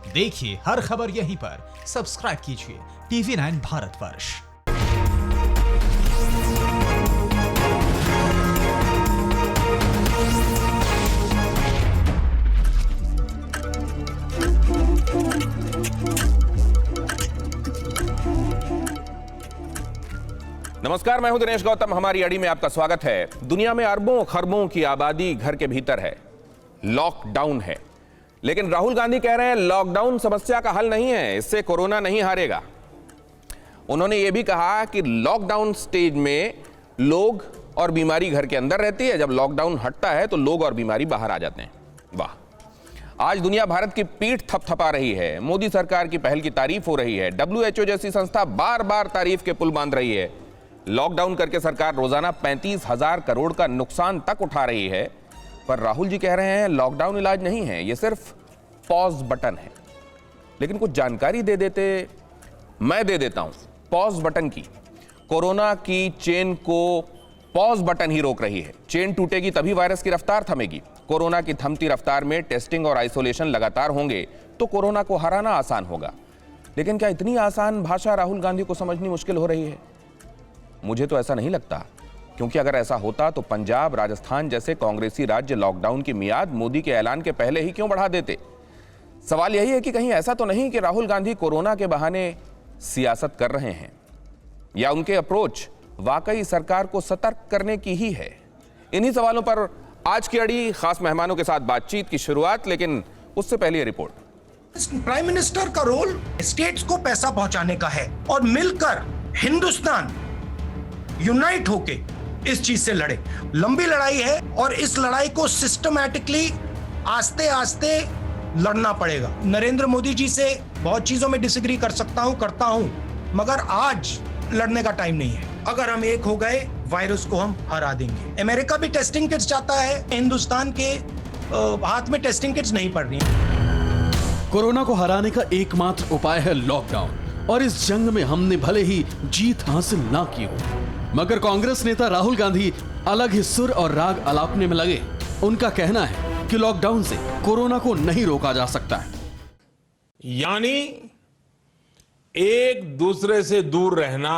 देखिए हर खबर यहीं पर। सब्सक्राइब कीजिए TV9 भारतवर्ष। नमस्कार, मैं हूं दिनेश गौतम। हमारी अड़ी में आपका स्वागत है। दुनिया में अरबों खरबों की आबादी घर के भीतर है, लॉकडाउन है। लेकिन राहुल गांधी कह रहे हैं लॉकडाउन समस्या का हल नहीं है, इससे कोरोना नहीं हारेगा। उन्होंने यह भी कहा कि लॉकडाउन स्टेज में लोग और बीमारी घर के अंदर रहती है, जब लॉकडाउन हटता है तो लोग और बीमारी बाहर आ जाते हैं। वाह! आज दुनिया भारत की पीठ थपथपा रही है। मोदी सरकार की पहल की तारीफ हो रही है। WHO जैसी संस्था बार बार तारीफ के पुल बांध रही है। लॉकडाउन करके सरकार रोजाना 35,000 करोड़ का नुकसान तक उठा रही है। पर राहुल जी कह रहे हैं लॉकडाउन इलाज नहीं है, यह सिर्फ पॉज बटन है। लेकिन कुछ जानकारी दे देते, मैं दे देता हूं पॉज बटन की। कोरोना की चेन को पॉज बटन ही रोक रही है। चेन टूटेगी तभी वायरस की रफ्तार थमेगी। कोरोना की थमती रफ्तार में टेस्टिंग और आइसोलेशन लगातार होंगे तो कोरोना को हराना आसान होगा। लेकिन क्या इतनी आसान भाषा राहुल गांधी को समझनी मुश्किल हो रही है? मुझे तो ऐसा नहीं लगता, क्योंकि अगर ऐसा होता तो पंजाब, राजस्थान जैसे कांग्रेसी राज्य लॉकडाउन की मियाद मोदी के ऐलान के पहले ही क्यों बढ़ा देते? सवाल यही है कि कहीं ऐसा तो नहीं कि राहुल गांधी कोरोना के बहाने सियासत कर रहे हैं, या उनके अप्रोच वाकई सरकार को सतर्क करने की ही है? इन्हीं सवालों पर आज की अड़ी, खास मेहमानों के साथ बातचीत की शुरुआत। लेकिन उससे पहले ये रिपोर्ट। प्राइम मिनिस्टर का रोल स्टेट्स को पैसा पहुंचाने का है और मिलकर हिंदुस्तान यूनाइट होके इस चीज से लड़े। लंबी लड़ाई है और इस लड़ाई को सिस्टमैटिकली आस्ते आस्ते लड़ना पड़ेगा। नरेंद्र मोदी जी से बहुत चीजों में डिसएग्री करता हूं, मगर आज लड़ने का टाइम नहीं है। अगर हम एक हो गए, वायरस को हम हरा देंगे। अमेरिका भी टेस्टिंग किट्स चाहता है, हिंदुस्तान के हाथ में टेस्टिंग किट्स नहीं पड़ रही हैं। कोरोना को हराने का एकमात्र उपाय है लॉकडाउन, और इस जंग में हमने भले ही जीत हासिल ना की हो, मगर कांग्रेस नेता राहुल गांधी अलग ही सुर और राग अलापने में लगे। उनका कहना है कि लॉकडाउन से कोरोना को नहीं रोका जा सकता है। यानी एक दूसरे से दूर रहना,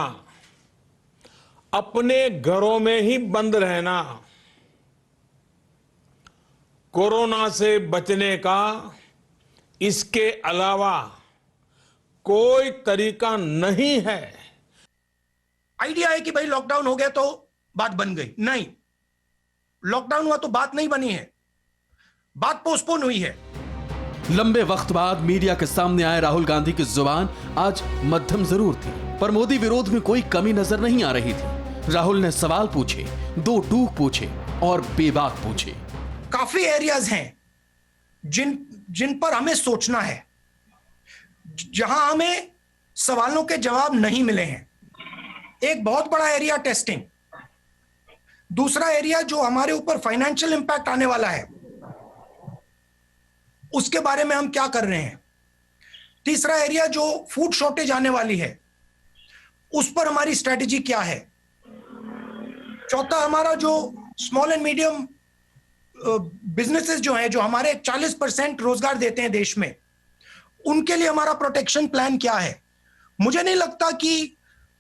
अपने घरों में ही बंद रहना, कोरोना से बचने का इसके अलावा कोई तरीका नहीं है। आइडिया है कि भाई लॉकडाउन हो गया तो बात बन गई। नहीं, लॉकडाउन हुआ तो बात नहीं बनी है, बात पोस्टपोन हुई है। लंबे वक्त बाद मीडिया के सामने आए राहुल गांधी की जुबान आज मध्यम जरूर थी, पर मोदी विरोध में कोई कमी नजर नहीं आ रही थी। राहुल ने सवाल पूछे, दो टूक पूछे और बेबाक पूछे। काफी एरियाज हैं जिन पर हमें सोचना है, जहां हमें सवालों के जवाब नहीं मिले हैं। एक बहुत बड़ा एरिया टेस्टिंग, दूसरा एरिया जो हमारे ऊपर फाइनेंशियल इंपैक्ट आने वाला है, उसके बारे में हम क्या कर रहे हैं। तीसरा एरिया जो फूड शॉर्टेज आने वाली है, उस पर हमारी स्ट्रेटेजी क्या है। चौथा हमारा जो स्मॉल एंड मीडियम बिजनेसेस जो हैं, जो हमारे 40% रोजगार देते हैं देश में, उनके लिए हमारा प्रोटेक्शन प्लान क्या है। मुझे नहीं लगता कि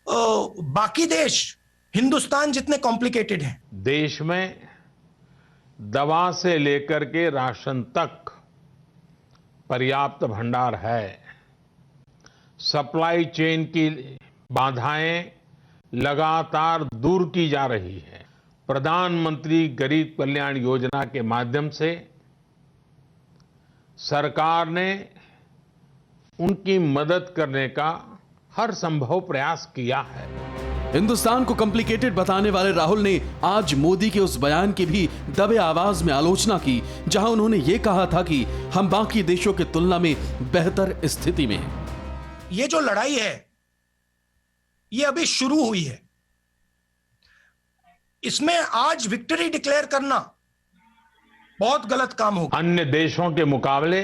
बाकी देश हिंदुस्तान जितने कॉम्प्लिकेटेड हैं। देश में दवा से लेकर के राशन तक पर्याप्त भंडार है। सप्लाई चेन की बाधाएं लगातार दूर की जा रही है। प्रधानमंत्री गरीब कल्याण योजना के माध्यम से सरकार ने उनकी मदद करने का हर संभव प्रयास किया है। हिंदुस्तान को कॉम्प्लिकेटेड बताने वाले राहुल ने आज मोदी के उस बयान की भी दबे आवाज में आलोचना की, जहां उन्होंने ये कहा था कि हम बाकी देशों की तुलना में बेहतर स्थिति में हैं। ये जो लड़ाई है, ये अभी शुरू हुई है। इसमें आज विक्ट्री डिक्लेयर करना बहुत गलत काम होगा। अन्य देशों के मुकाबले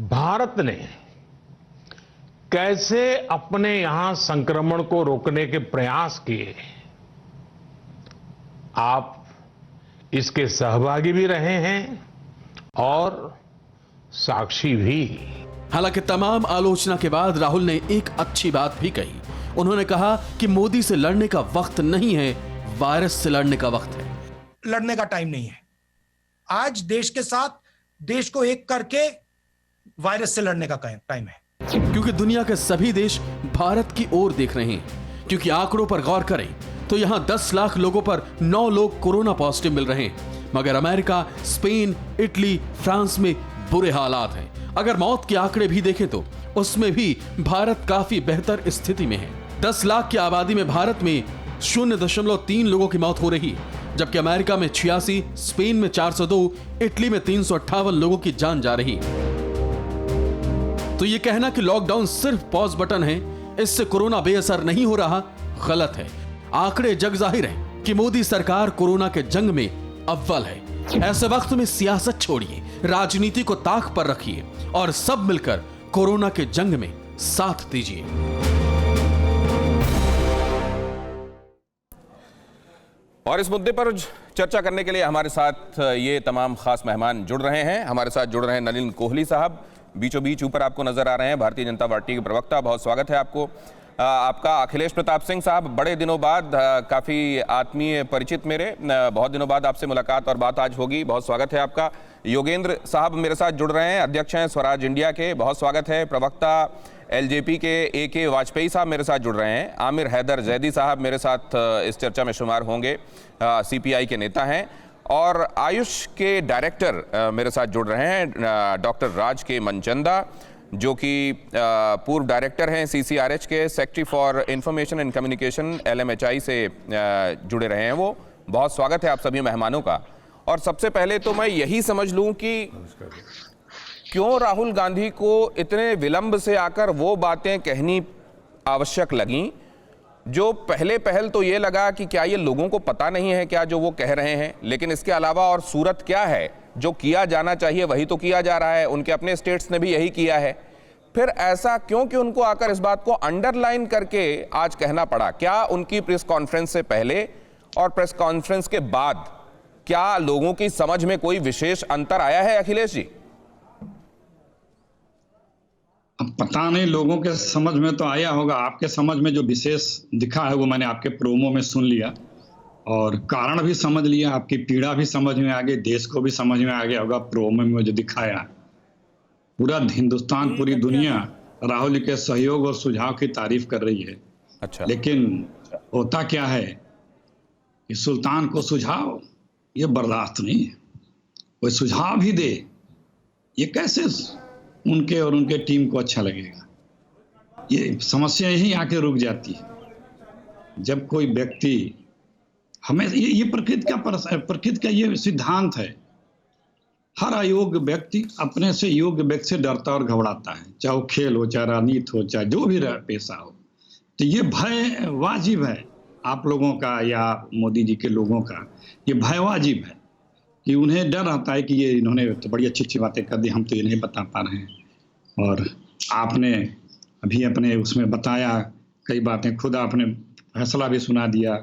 भारत ने कैसे अपने यहां संक्रमण को रोकने के प्रयास किए, आप इसके सहभागी भी रहे हैं और साक्षी भी। हालांकि तमाम आलोचना के बाद राहुल ने एक अच्छी बात भी कही। उन्होंने कहा कि मोदी से लड़ने का वक्त नहीं है, वायरस से लड़ने का वक्त है। लड़ने का टाइम नहीं है। आज देश के साथ देश को एक करके वायरस से लड़ने का टाइम है। क्योंकि दुनिया के सभी देश भारत की ओर देख रहे हैं। क्योंकि आंकड़ों पर गौर करें तो यहां 10 लाख लोगों पर 9 लोग कोरोना पॉजिटिव मिल रहे हैं, मगर अमेरिका, स्पेन, इटली, फ्रांस में बुरे हालात हैं। अगर मौत के आंकड़े भी देखें तो उसमें भी भारत काफी बेहतर स्थिति में है। 10 लाख की आबादी में भारत में 0.3 लोगों की मौत हो रही है, जबकि अमेरिका में 86, स्पेन में 402, इटली में 358 लोगों की जान जा रही है। तो ये कहना कि लॉकडाउन सिर्फ पॉज बटन है, इससे कोरोना बेअसर नहीं हो रहा, गलत है। आंकड़े जग जाहिर है कि मोदी सरकार कोरोना के जंग में अव्वल है। ऐसे वक्त में सियासत छोड़िए, राजनीति को ताक पर रखिए और सब मिलकर कोरोना के जंग में साथ दीजिए। और इस मुद्दे पर चर्चा करने के लिए हमारे साथ ये तमाम खास मेहमान जुड़ रहे हैं। हमारे साथ जुड़ रहे हैं नलिन कोहली साहब, बीचों बीच ऊपर आपको नजर आ रहे हैं, भारतीय जनता पार्टी के प्रवक्ता, बहुत स्वागत है आपको। आपका अखिलेश प्रताप सिंह साहब, बड़े दिनों बाद, काफ़ी आत्मीय परिचित मेरे, बहुत दिनों बाद आपसे मुलाकात और बात आज होगी, बहुत स्वागत है आपका। योगेंद्र साहब मेरे साथ जुड़ रहे हैं, अध्यक्ष हैं स्वराज इंडिया के, बहुत स्वागत है। प्रवक्ता एलजेपी के AK वाजपेयी साहब मेरे साथ जुड़ रहे हैं। आमिर हैदर जैदी साहब मेरे साथ इस चर्चा में शुमार होंगे, CPI के नेता हैं। और आयुष के डायरेक्टर मेरे साथ जुड़ रहे हैं, डॉक्टर राज के मनचंदा, जो कि पूर्व डायरेक्टर हैं CCRH के, secretary for information and communication LMHI से जुड़े रहे हैं वो। बहुत स्वागत है आप सभी मेहमानों का। और सबसे पहले तो मैं यही समझ लूं कि क्यों राहुल गांधी को इतने विलंब से आकर वो बातें कहनी आवश्यक लगीं, जो पहल तो ये लगा कि क्या ये लोगों को पता नहीं है क्या जो वो कह रहे हैं, लेकिन इसके अलावा और सूरत क्या है, जो किया जाना चाहिए वही तो किया जा रहा है, उनके अपने स्टेट्स ने भी यही किया है। फिर ऐसा क्यों कि उनको आकर इस बात को अंडरलाइन करके आज कहना पड़ा? क्या उनकी प्रेस कॉन्फ्रेंस से पहले और प्रेस कॉन्फ्रेंस के बाद क्या लोगों की समझ में कोई विशेष अंतर आया है अखिलेश जी? अब पता नहीं, लोगों के समझ में तो आया होगा। आपके समझ में जो विशेष दिखा है वो मैंने आपके प्रोमो में सुन लिया और कारण भी समझ लिया, आपकी पीड़ा भी समझ में आ गई, देश को भी समझ में आ गया होगा। प्रोमो में जो दिखाया, पूरा हिंदुस्तान, पूरी दुनिया राहुल के सहयोग और सुझाव की तारीफ कर रही है। अच्छा, लेकिन होता क्या है कि सुल्तान को सुझाव ये बर्दाश्त नहीं है, कोई सुझाव भी दे ये कैसे उनके और उनके टीम को अच्छा लगेगा। ये समस्या यही आके रुक जाती है जब कोई व्यक्ति, हमें ये प्रकृति का ये सिद्धांत है, हर अयोग्य व्यक्ति अपने से योग्य व्यक्ति से डरता और घबराता है, चाहे वो खेल हो, चाहे राजनीति हो, चाहे जो भी पेशा हो। तो ये भय वाजिब है आप लोगों का या मोदी जी के लोगों का, ये भय वाजिब है कि उन्हें डर आता है कि ये इन्होंने तो बड़ी अच्छी अच्छी बातें कर दी, हम तो ये नहीं बता पा रहे हैं। और आपने अभी अपने उसमें बताया कई बातें, खुद आपने फैसला भी सुना दिया,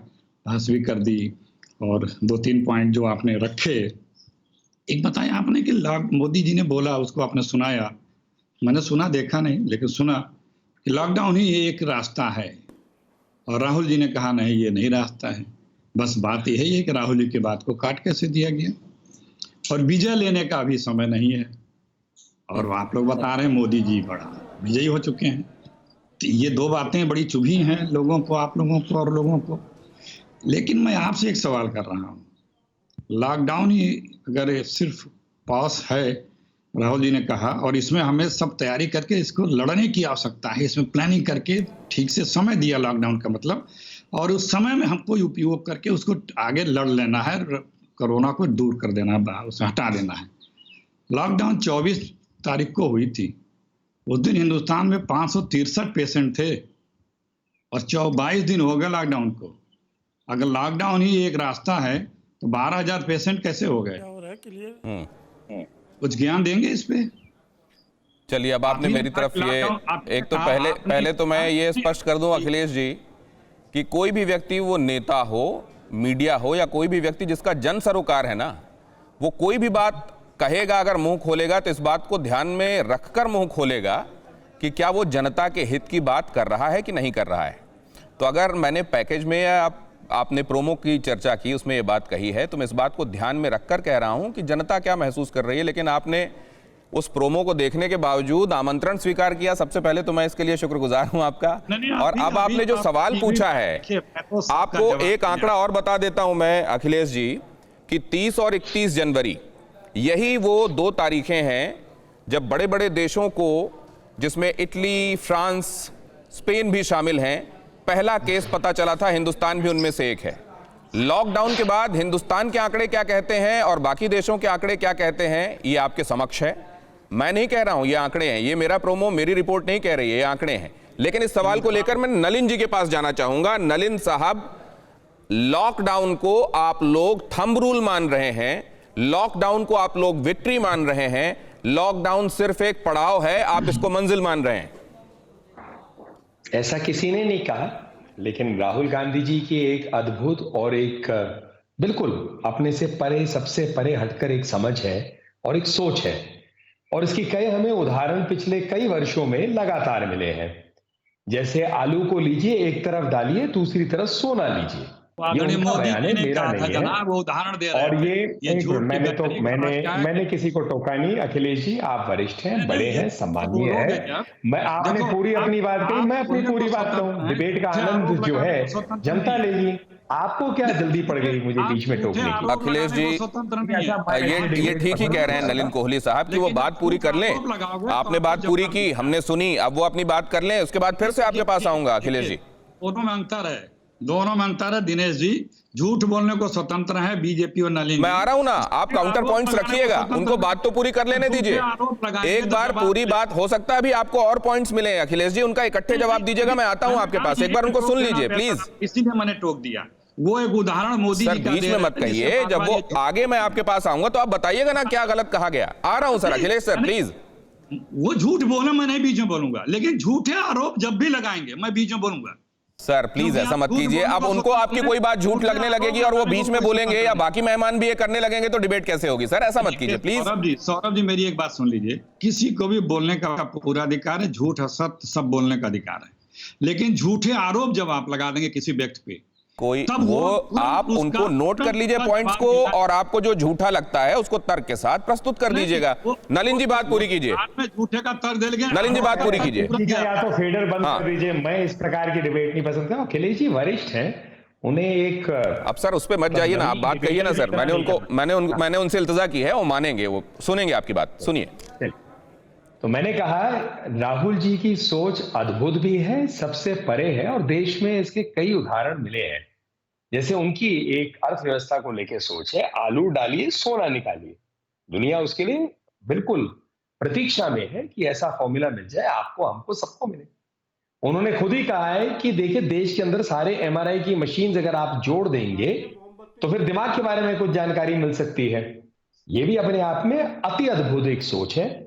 बहस भी कर दी, और 2-3 पॉइंट जो आपने रखे, एक बताया आपने कि मोदी जी ने बोला, उसको आपने सुनाया, मैंने सुना, देखा नहीं, लेकिन सुना कि लॉकडाउन ही एक रास्ता है। और राहुल जी ने कहा नहीं, ये नहीं रास्ता है। बस बात यही है कि राहुल जी की बात को काट कैसे दिया गया, और विजय लेने का अभी समय नहीं है। और आप लोग बता रहे हैं मोदी जी बड़ा विजयी हो चुके हैं। तो ये दो बातें बड़ी चुभी हैं लोगों को, आप लोगों को और लोगों को। लेकिन मैं आपसे एक सवाल कर रहा हूँ, लॉकडाउन ही अगर सिर्फ पास है, राहुल जी ने कहा, और इसमें हमें सब तैयारी करके इसको लड़ने की आवश्यकता है, इसमें प्लानिंग करके ठीक से समय दिया लॉकडाउन का मतलब, और उस समय में हमको उपयोग करके उसको आगे लड़ लेना है, कोरोना को दूर कर देना, उसे हटा देना है। लॉकडाउन 24 तारीख को हुई थी, उस दिन हिंदुस्तान में 563 पेशेंट थे और 22 दिन हो गए लॉकडाउन को। अगर लॉकडाउन ही एक रास्ता है तो 12,000 पेशेंट कैसे हो गए? कुछ ज्ञान देंगे इस पे? चलिए, अब आपने मेरी तरफ ये एक तो पहले तो मैं ये स्पष्ट कर दूं अखिलेश जी कि कोई भी व्यक्ति, वो नेता हो, मीडिया हो, या कोई भी व्यक्ति जिसका जन सरोकार है ना, वो कोई भी बात कहेगा, अगर मुंह खोलेगा तो इस बात को ध्यान में रखकर मुंह खोलेगा कि क्या वो जनता के हित की बात कर रहा है कि नहीं कर रहा है। तो अगर मैंने पैकेज में आपने प्रोमो की चर्चा की, उसमें ये बात कही है, तो मैं इस बात को ध्यान में रखकर कह रहा हूं कि जनता क्या महसूस कर रही है। लेकिन आपने उस प्रोमो को देखने के बावजूद आमंत्रण स्वीकार किया, सबसे पहले तो मैं इसके लिए शुक्रगुजार हूं आपका। और अब आपने जो सवाल पूछा है, आपको एक आंकड़ा और बता देता हूं मैं अखिलेश जी, कि 30 और 31 जनवरी यही वो 2 तारीखें हैं जब बड़े बड़े देशों को, जिसमें इटली, फ्रांस, स्पेन भी शामिल हैं, पहला केस पता चला था। हिंदुस्तान भी उनमें से एक है। लॉकडाउन के बाद हिंदुस्तान के आंकड़े क्या कहते हैं और बाकी देशों के आंकड़े क्या कहते हैं, ये आपके समक्ष है। मैं नहीं कह रहा हूं, ये आंकड़े हैं, ये मेरा प्रोमो, मेरी रिपोर्ट नहीं कह रही है, ये आंकड़े हैं। लेकिन इस सवाल को लेकर मैं नलिन जी के पास जाना चाहूंगा। नलिन साहब, लॉकडाउन को आप लोग थंब रूल मान रहे हैं, लॉकडाउन को आप लोग विक्ट्री मान रहे हैं, लॉकडाउन सिर्फ एक पड़ाव है, आप इसको मंजिल मान रहे हैं। ऐसा किसी ने नहीं कहा, लेकिन राहुल गांधी जी की एक अद्भुत और एक बिल्कुल अपने से परे, सबसे परे हटकर एक समझ है और एक सोच है, और इसकी कई हमें उदाहरण पिछले कई वर्षों में लगातार मिले हैं। जैसे आलू को लीजिए, एक तरफ डालिए, दूसरी तरफ सोना लीजिए। ये उनका बयान है, मेरा नहीं है। वो उदाहरण दे रहे और हैं। मैंने किसी को टोका नहीं। अखिलेश जी, आप वरिष्ठ हैं, बड़े हैं, सम्मानीय हैं। मैं आपने पूरी अपनी बात कही, मैं अपनी पूरी बात कहूं। डिबेट का आनंद जो है जनता लेगी। आपको क्या जल्दी पड़ गई मुझे बीच में टोकने की? अखिलेश जी, ये ठीक ही कह रहे हैं नलिन कोहली साहब कि वो बात पूरी कर लें। आपने बात पूरी की, हमने सुनी, अब वो अपनी बात कर लें, उसके बाद फिर से आपके पास आऊंगा। अखिलेश जी, दोनों में अंतर है दिनेश जी। झूठ बोलने को स्वतंत्र है बीजेपी और नलिन। मैं आ रहा हूं ना, आप काउंटर पॉइंट्स रखिएगा, उनको बात तो पूरी कर लेने दीजिए। एक बार पूरी बात हो सकता है अभी आपको और पॉइंट्स मिले। अखिलेश जी, उनका इकट्ठे जवाब दीजिएगा, मैं आता हूं आपके पास, एक बार उनको सुन लीजिए प्लीज। इसीलिए मैंने टोक दिया। वो एक उदाहरण मोदी सर, बीच में मत कहिए, जब वो आगे मैं आपके पास आऊंगा तो आप बताइएगा ना क्या गलत कहा गया। आ रहा हूं सर, अखिलेश सर प्लीज। वो झूठ बोले, मैं नहीं बीच में बोलूंगा, लेकिन झूठे आरोप जब भी लगाएंगे मैं बीच में बोलूंगा। सर प्लीज ऐसा मत कीजिए। अब उनको आपकी कोई बात झूठ लगने लगेगी और वो बीच में बोलेंगे या बाकी मेहमान भी ये करने लगेंगे तो डिबेट कैसे होगी? सर ऐसा मत कीजिए प्लीज। सौरभ जी मेरी एक बात सुन लीजिए। किसी को भी बोलने का पूरा अधिकार है, झूठ सत्य सब बोलने का अधिकार है, लेकिन झूठे आरोप जब आप लगा देंगे किसी व्यक्ति पे, कोई वो आप उनको नोट कर लीजिए पॉइंट्स को, और आपको जो झूठा लगता है उसको तर्क के साथ प्रस्तुत कर दीजिएगा। नलिन जी बात पूरी कीजिए। झूठे का तर्क दे लेंगे। नलिन जी बात पूरी कीजिए। या तो फेडर बंद कर दीजिए। मैं इस प्रकार की डिबेट नहीं पसंद करता। अखिलेश जी वरिष्ठ हैं, उन्हें एक अब सर उस पर मत जाइए ना, आप बात कहिए ना सर। मैंने उनसे इल्तजा की है, वो मानेंगे, वो सुनेंगे आपकी बात, सुनिए। तो मैंने कहा राहुल जी की सोच अद्भुत भी है, सबसे परे है, और देश में इसके कई उदाहरण मिले हैं। जैसे उनकी एक अर्थव्यवस्था को लेकर सोच है, आलू डालिए सोना निकालिए। दुनिया उसके लिए बिल्कुल प्रतीक्षा में है कि ऐसा फॉर्मूला मिल जाए, आपको, हमको, सबको मिले। उन्होंने खुद ही कहा है कि देखिए देश के अंदर सारे एमआरआई की मशीन अगर आप जोड़ देंगे तो फिर दिमाग के बारे में कुछ जानकारी मिल सकती है। ये भी अपने आप में अति अद्भुत एक सोच है।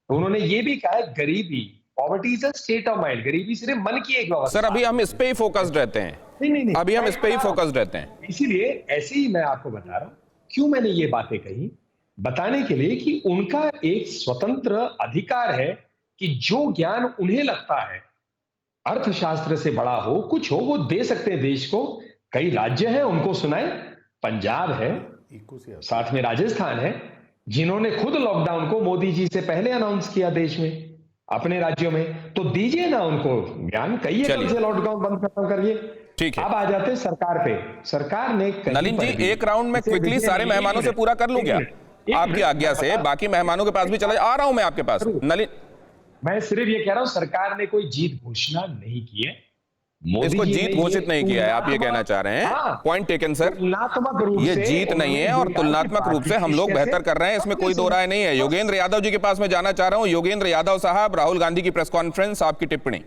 उन्होंने ये भी कहा है गरीबी, poverty is a state of mind, गरीबी सिर्फ मन की एक व्यवस्था। सर अभी हम इस पे ही फोकस्ड रहते हैं। नहीं, अभी हम इस पे ही फोकस्ड रहते हैं। इसीलिए ऐसे ही मैं आपको बता रहा हूं क्यों मैंने ये बातें कही, बताने के लिए कि उनका एक स्वतंत्र अधिकार है कि जो ज्ञान उन्हें लगता है अर्थशास्त्र से बड़ा हो, कुछ हो, वो दे सकते हैं देश को। कई राज्य हैं, उनको सुनाए। पंजाब है, साथ में राजस्थान है, जिन्होंने खुद लॉकडाउन को मोदी जी से पहले अनाउंस किया देश में अपने राज्यों में। तो दीजिए ना उनको ज्ञान, कहिए कल से लॉकडाउन बंद खत्म करिए। ठीक है, अब आ जाते सरकार पे। सरकार ने नलिन जी एक राउंड में क्विकली सारे मेहमानों से पूरा कर लूं क्या आपकी आज्ञा से? बाकी मेहमानों के पास भी चला आ रहा हूं मैं आपके पास। नलिन, मैं सिर्फ ये कह रहा हूं सरकार ने कोई जीत घोषणा नहीं की है, इसको जीत घोषित नहीं किया है, आप ये कहना चाह रहे हैं। पॉइंट टेकन सर, ये जीत नहीं है और तुलनात्मक रूप से हम लोग बेहतर कर रहे हैं, इसमें कोई दो राय नहीं है। योगेंद्र यादव जी के पास मैं जाना चाह रहा हूं। योगेंद्र यादव साहब, राहुल गांधी की प्रेस कॉन्फ्रेंस, आपकी टिप्पणी।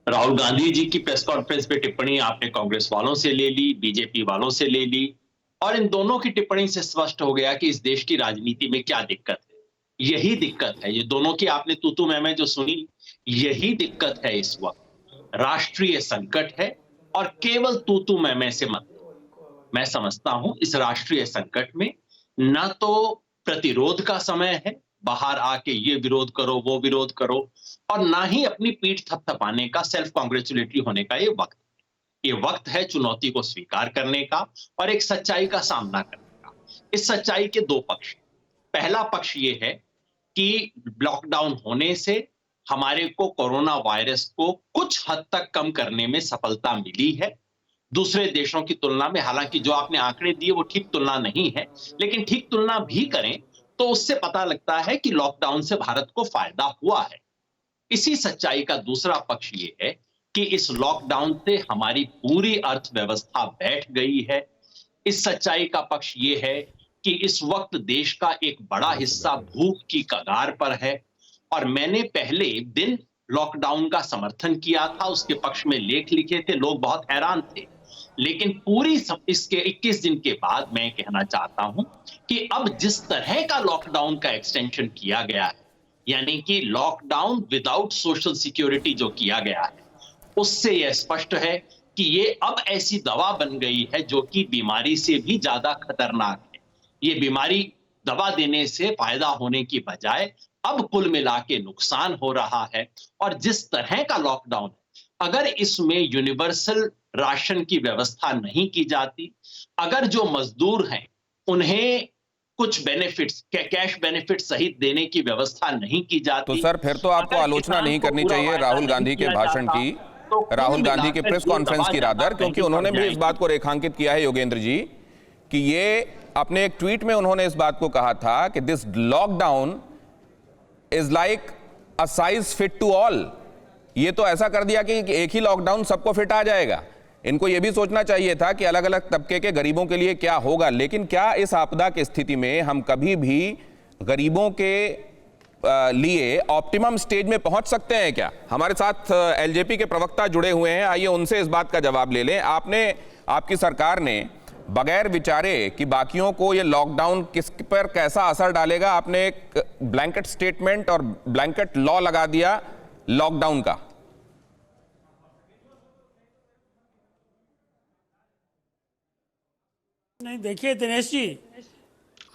राहुल गांधी जी की प्रेस कॉन्फ्रेंस पे टिप्पणी आपने कांग्रेस वालों से ले ली, बीजेपी वालों से ले ली, और इन दोनों की टिप्पणी से स्पष्ट हो गया कि इस देश की राजनीति में क्या दिक्कत है। यही दिक्कत है, ये दोनों की आपने तू मैं जो सुनी, यही दिक्कत है। इस वक्त राष्ट्रीय संकट है और केवल तू मैं से मत। मैं समझता हूं इस राष्ट्रीय संकट में न तो प्रतिरोध का समय है, बाहर आके ये विरोध करो, वो विरोध करो, और ना ही अपनी पीठ थपथपाने का, सेल्फ कॉन्ग्रेचुलेटरी होने का ये वक्त। ये वक्त है चुनौती को स्वीकार करने का और एक सच्चाई का सामना करने का। इस सच्चाई के दो पक्ष। पहला पक्ष ये है कि लॉकडाउन होने से हमारे को कोरोना वायरस को कुछ हद तक कम करने में सफलता मिली है दूसरे देशों की तुलना में। हालांकि जो आपने आंकड़े दिए वो ठीक तुलना नहीं है, लेकिन ठीक तुलना भी करें तो उससे पता लगता है कि लॉकडाउन से भारत को फायदा हुआ है। इसी सच्चाई का दूसरा पक्ष ये है कि इस लॉकडाउन से हमारी पूरी अर्थव्यवस्था बैठ गई है। इस सच्चाई का पक्ष ये है कि इस वक्त देश का एक बड़ा हिस्सा भूख की कगार पर है। और मैंने पहले दिन लॉकडाउन का समर्थन किया था, उसके पक्ष में लेख लिखे थे, लोग बहुत हैरान थे। लेकिन पूरी इसके 21 दिन के बाद मैं कहना चाहता हूं कि अब जिस तरह का लॉकडाउन का एक्सटेंशन किया गया है, यानी कि लॉकडाउन विदाउट सोशल सिक्योरिटी जो किया गया है, उससे यह स्पष्ट है कि ये अब ऐसी दवा बन गई है जो कि बीमारी से भी ज्यादा खतरनाक है। ये बीमारी दवा देने से फायदा होने की बजाय अब कुल मिला के नुकसान हो रहा है। और जिस तरह का लॉकडाउन, अगर इसमें यूनिवर्सल राशन की व्यवस्था नहीं की जाती, अगर जो मजदूर हैं उन्हें कुछ बेनिफिट्स, कैश बेनिफिट सहित देने की व्यवस्था नहीं की जाती, तो सर फिर तो आपको आलोचना नहीं करनी चाहिए राहुल गांधी के भाषण की, राहुल गांधी के प्रेस कॉन्फ्रेंस की रादर, क्योंकि उन्होंने भी इस बात को रेखांकित किया है योगेंद्र जी कि ये अपने एक ट्वीट में उन्होंने इस बात को कहा था कि this lockdown is like a size fit to all. ये तो ऐसा कर दिया कि एक ही लॉकडाउन सबको फिट आ जाएगा। इनको यह भी सोचना चाहिए था कि अलग अलग तबके के गरीबों के लिए क्या होगा। लेकिन क्या इस आपदा की स्थिति में हम कभी भी गरीबों के लिए ऑप्टिमम स्टेज में पहुंच सकते हैं क्या? हमारे साथ एलजेपी के प्रवक्ता जुड़े हुए हैं, आइए उनसे इस बात का जवाब ले लें। आपकी सरकार ने बगैर विचारे कि बाकियों को ये लॉकडाउन किस पर कैसा असर डालेगा, आपने एक ब्लैंकेट स्टेटमेंट और ब्लैंकेट लॉ लगा दिया लॉकडाउन का। नहीं, देखिए दिनेश जी,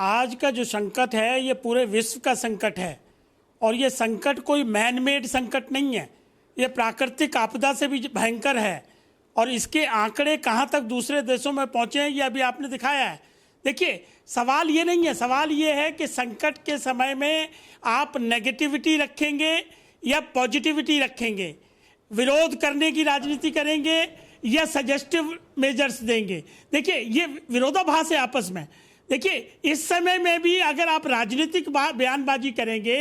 आज का जो संकट है ये पूरे विश्व का संकट है। और ये संकट कोई मैन मेड संकट नहीं है, ये प्राकृतिक आपदा से भी भयंकर है। और इसके आंकड़े कहाँ तक दूसरे देशों में पहुँचे हैं ये अभी आपने दिखाया है। देखिए, सवाल ये नहीं है, सवाल ये है कि संकट के समय में आप नेगेटिविटी रखेंगे या पॉजिटिविटी रखेंगे, विरोध करने की राजनीति करेंगे या सजेस्टिव मेजर्स देंगे। देखिए, ये विरोधाभास है आपस में। देखिए, इस समय में भी अगर आप राजनीतिक बयानबाजी करेंगे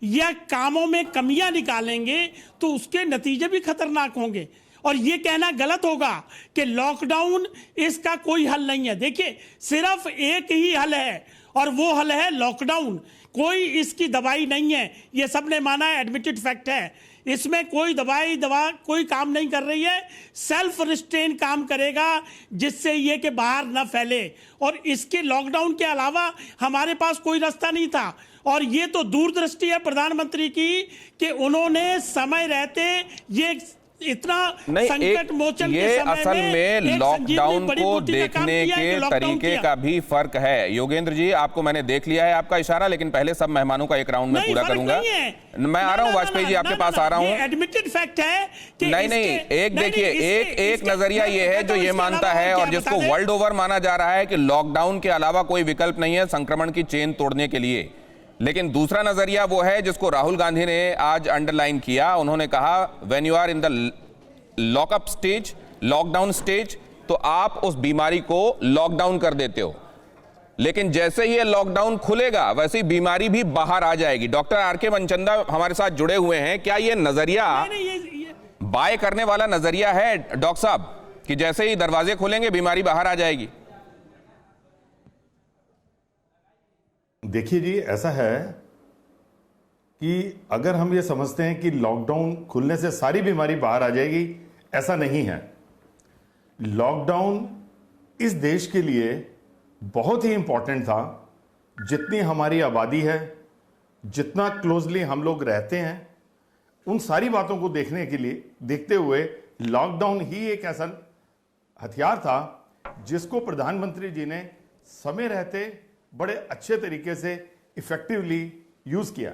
या कामों में कमियां निकालेंगे तो उसके नतीजे भी खतरनाक होंगे। और ये कहना गलत होगा कि लॉकडाउन इसका कोई हल नहीं है। देखिए, सिर्फ एक ही हल है और वो हल है लॉकडाउन। कोई इसकी दवाई नहीं है, ये सबने माना है, एडमिटेड फैक्ट है। इसमें कोई दवा कोई काम नहीं कर रही है। सेल्फ रिस्ट्रेन काम करेगा जिससे ये कि बाहर ना फैले। और इसके लॉकडाउन के अलावा हमारे पास कोई रास्ता नहीं था। और ये तो दूरदृष्टि है प्रधानमंत्री की कि उन्होंने समय रहते ये इतना संकट मोचन के समय असल में लॉकडाउन को देखने के तरीके का भी फर्क है। योगेंद्र जी, आपको मैंने देख लिया है आपका इशारा, लेकिन पहले सब मेहमानों का एक राउंड में पूरा करूंगा। मैं आ रहा हूं, वाजपेयी जी आपके पास आ रहा हूं। एडमिटेड फैक्ट है कि नहीं, एक देखिए, एक नजरिया ये है जो ये मानता है और जिसको वर्ल्ड ओवर माना जा रहा है कि लॉकडाउन के अलावा कोई विकल्प नहीं है संक्रमण की चेन तोड़ने के लिए। लेकिन दूसरा नजरिया वो है जिसको राहुल गांधी ने आज अंडरलाइन किया। उन्होंने कहा when you are in the lockup stage, lockdown stage, तो आप उस बीमारी को लॉकडाउन कर देते हो, लेकिन जैसे ही ये लॉकडाउन खुलेगा वैसे ही बीमारी भी बाहर आ जाएगी। Doctor R K. मनचंदा हमारे साथ जुड़े हुए हैं। क्या ये नजरिया बाय करने वाला नजरिया है डॉक्टर साहब कि जैसे ही दरवाजे खुलेंगे बीमारी बाहर आ जाएगी? देखिए जी, ऐसा है कि अगर हम ये समझते हैं कि लॉकडाउन खुलने से सारी बीमारी बाहर आ जाएगी, ऐसा नहीं है। लॉकडाउन इस देश के लिए बहुत ही इंपॉर्टेंट था। जितनी हमारी आबादी है, जितना क्लोजली हम लोग रहते हैं, उन सारी बातों को देखते हुए लॉकडाउन ही एक ऐसा हथियार था जिसको प्रधानमंत्री जी ने समय रहते बड़े अच्छे तरीके से इफेक्टिवली यूज किया।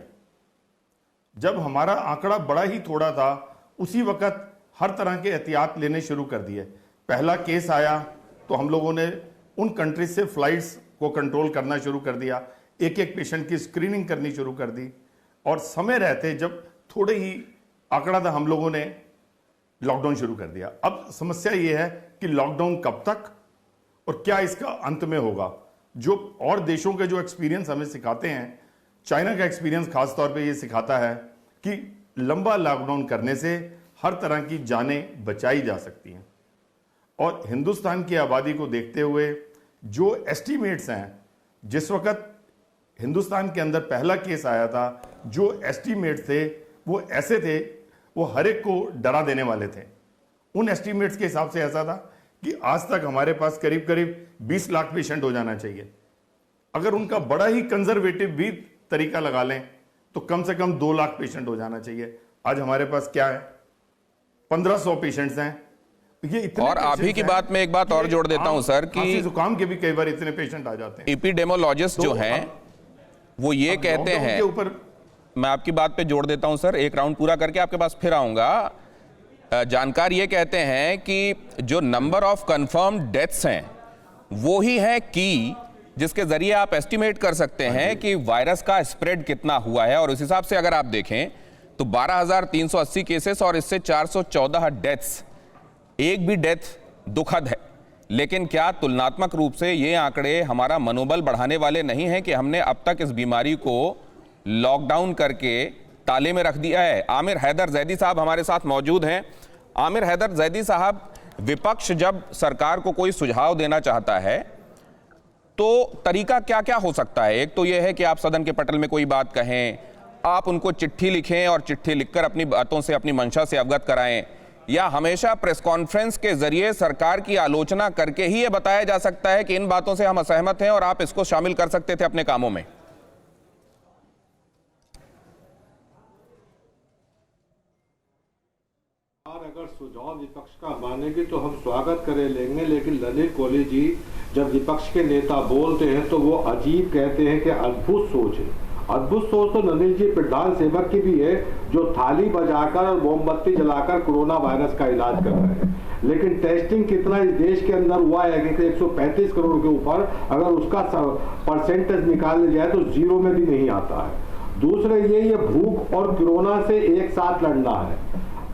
जब हमारा आंकड़ा बड़ा ही थोड़ा था, उसी वक्त हर तरह के एहतियात लेने शुरू कर दिए। पहला केस आया तो हम लोगों ने उन कंट्रीज से फ्लाइट्स को कंट्रोल करना शुरू कर दिया, एक एक पेशेंट की स्क्रीनिंग करनी शुरू कर दी, और समय रहते जब थोड़े ही आंकड़ा था हम लोगों ने लॉकडाउन शुरू कर दिया। अब समस्या ये है कि लॉकडाउन कब तक और क्या इसका अंत में होगा। जो और देशों के जो एक्सपीरियंस हमें सिखाते हैं, चाइना का एक्सपीरियंस खास तौर पे ये सिखाता है कि लंबा लॉकडाउन करने से हर तरह की जानें बचाई जा सकती हैं। और हिंदुस्तान की आबादी को देखते हुए जो एस्टीमेट्स हैं, जिस वक्त हिंदुस्तान के अंदर पहला केस आया था, जो एस्टीमेट थे वो ऐसे थे, वो हर एक को डरा देने वाले थे। उन एस्टीमेट्स के हिसाब से ऐसा था कि आज तक हमारे पास करीब करीब 20 लाख पेशेंट हो जाना चाहिए। अगर उनका बड़ा ही कंजर्वेटिव भी तरीका लगा लें तो कम से कम 2 लाख पेशेंट हो जाना चाहिए। आज हमारे पास क्या है, 1500 पेशेंट्स हैं। ये इतने और आप ही की बात में एक बात और जोड़ देता हूं सर कि जुकाम के भी कई बार इतने पेशेंट आ जाते हैं। एपिडेमोलॉजिस्ट जो हैं वो ये कहते हैं, मैं आपकी बात पे जोड़ देता हूं सर, एक राउंड पूरा करके आपके पास फिर आऊंगा। जानकार ये कहते हैं कि जो नंबर ऑफ कंफर्म्ड डेथ्स हैं वो ही है की जिसके जरिए आप एस्टिमेट कर सकते हैं कि वायरस का स्प्रेड कितना हुआ है। और उस हिसाब से अगर आप देखें तो 12,380 केसेस और इससे 414 डेथ्स, एक भी डेथ दुखद है। लेकिन क्या तुलनात्मक रूप से ये आंकड़े हमारा मनोबल बढ़ाने वाले नहीं हैं कि हमने अब तक इस बीमारी को लॉकडाउन करके ताले में रख दिया है? आमिर हैदर जैदी साहब हमारे साथ मौजूद हैं। आमिर हैदर जैदी साहब, विपक्ष जब सरकार को कोई सुझाव देना चाहता है तो तरीका क्या क्या हो सकता है? एक तो यह है कि आप सदन के पटल में कोई बात कहें, आप उनको चिट्ठी लिखें और चिट्ठी लिखकर अपनी बातों से, अपनी मंशा से अवगत कराएं, या हमेशा प्रेस कॉन्फ्रेंस के जरिए सरकार की आलोचना करके ही यह बताया जा सकता है कि इन बातों से हम असहमत हैं और आप इसको शामिल कर सकते थे अपने कामों में? अगर सुझाव विपक्ष का मानेगी तो हम स्वागत करे लेंगे, लेकिन ललित कोहली जी जब विपक्ष के नेता बोलते हैं तो वो अजीब कहते हैं कि अद्भुत सोच है। अद्भुत सोच तो नलिन जी प्रधान सेवक की भी है, जो थाली बजाकर और मोमबत्ती जलाकर कोरोना वायरस का इलाज कर रहे हैं। लेकिन टेस्टिंग कितना इस देश के अंदर हुआ है कि 135 करोड़ के ऊपर, अगर उसका परसेंटेज निकाल जाए तो जीरो में भी नहीं आता है। दूसरे ये भूख और कोरोना से एक साथ लड़ना है।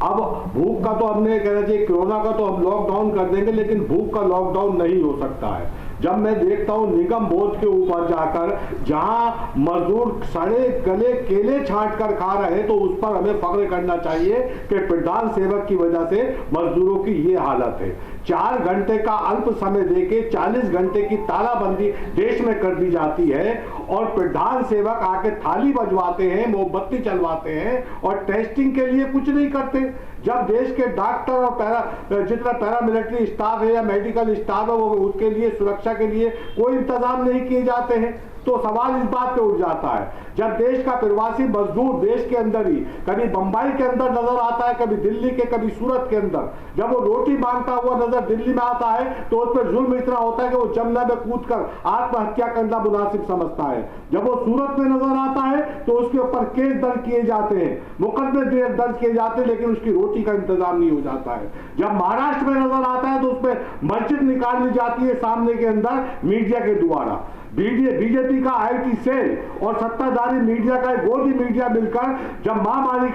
अब भूख का तो हमने कहना चाहिए, कोरोना का तो हम लॉकडाउन कर देंगे, लेकिन भूख का लॉकडाउन नहीं हो सकता है। जब मैं देखता हूं निगम बोध के ऊपर जाकर जहां मजदूर सड़े गले केले छांट कर खा रहे हैं, तो उस पर हमें फख्र करना चाहिए कि प्रधान सेवक की वजह से मजदूरों की ये हालत है। 4 घंटे का अल्प समय देके 40 घंटे की तालाबंदी देश में कर दी जाती है और प्रधान सेवक आके थाली बजवाते हैं, मोमबत्ती चलवाते हैं और टेस्टिंग के लिए कुछ नहीं करते। जब देश के डॉक्टर और जितना पैरामिलिट्री स्टाफ है या मेडिकल स्टाफ है, वो उसके लिए सुरक्षा के लिए कोई इंतजाम नहीं किए जाते हैं, तो सवाल इस बात पे उठ जाता है। जब देश का प्रवासी मजदूर देश के अंदर ही कभी बंबई के अंदर नजर आता है, कभी दिल्ली के, कभी सूरत के अंदर, जब वो रोटी मांगता हुआ नजर दिल्ली में आता है तो उस पर जुल्म इतना होता है कि वो जमुना में कूदकर आत्महत्या करना मुनासिब समझता है। जब वो सूरत में नजर आता है तो उसके ऊपर केस दर्ज किए जाते हैं, मुकदमे दर्ज किए जाते हैं, लेकिन उसकी रोटी का इंतजाम नहीं हो जाता है। जब महाराष्ट्र में नजर आता है तो उसमें मस्जिद निकाल ली जाती है सामने के अंदर मीडिया के द्वारा। बीजेपी का आईटी सेल और सत्ताधारी मीडिया का गोदी मीडिया मिलकर जब महामारी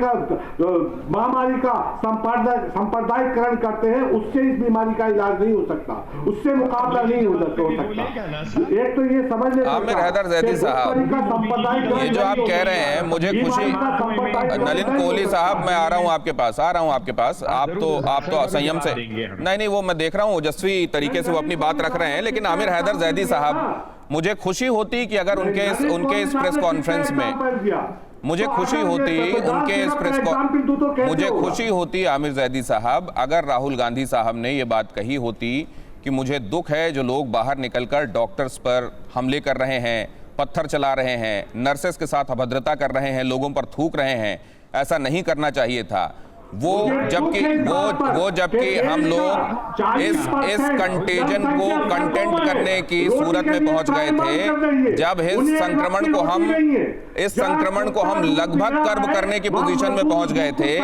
का सांप्रदायिकरण करते हैं, उससे इस बीमारी का इलाज नहीं हो सकता, उससे मुकाबला नहीं हो सकता। एक तो ये समझ लें आमिर हैदर जैदी साहब, ये जो आप कह रहे हैं मुझे खुशी, नलिन कोहली साहब मैं आ रहा हूं आपके पास, आप तो संयम से नहीं, वो मैं देख रहा हूं ओजस्वी तरीके से वो अपनी बात रख रहे हैं। लेकिन आमिर हैदर जैदी साहब, मुझे खुशी होती कि अगर उनके इस प्रेस कॉन्फ्रेंस में मुझे खुशी होती आमिर जैदी साहब, अगर राहुल गांधी साहब ने ये बात कही होती कि मुझे दुख है जो लोग बाहर निकलकर डॉक्टर्स पर हमले कर रहे हैं, पत्थर चला रहे हैं, नर्सेस के साथ अभद्रता कर रहे हैं, लोगों पर थूक रहे हैं, ऐसा नहीं करना चाहिए था। वो जबकि हम लोग इस कंटेजन को कंटेंट करने की सूरत में पहुंच गए थे, जब इस संक्रमण को हम लगभग कर्ब करने की पोजीशन में पहुंच गए थे।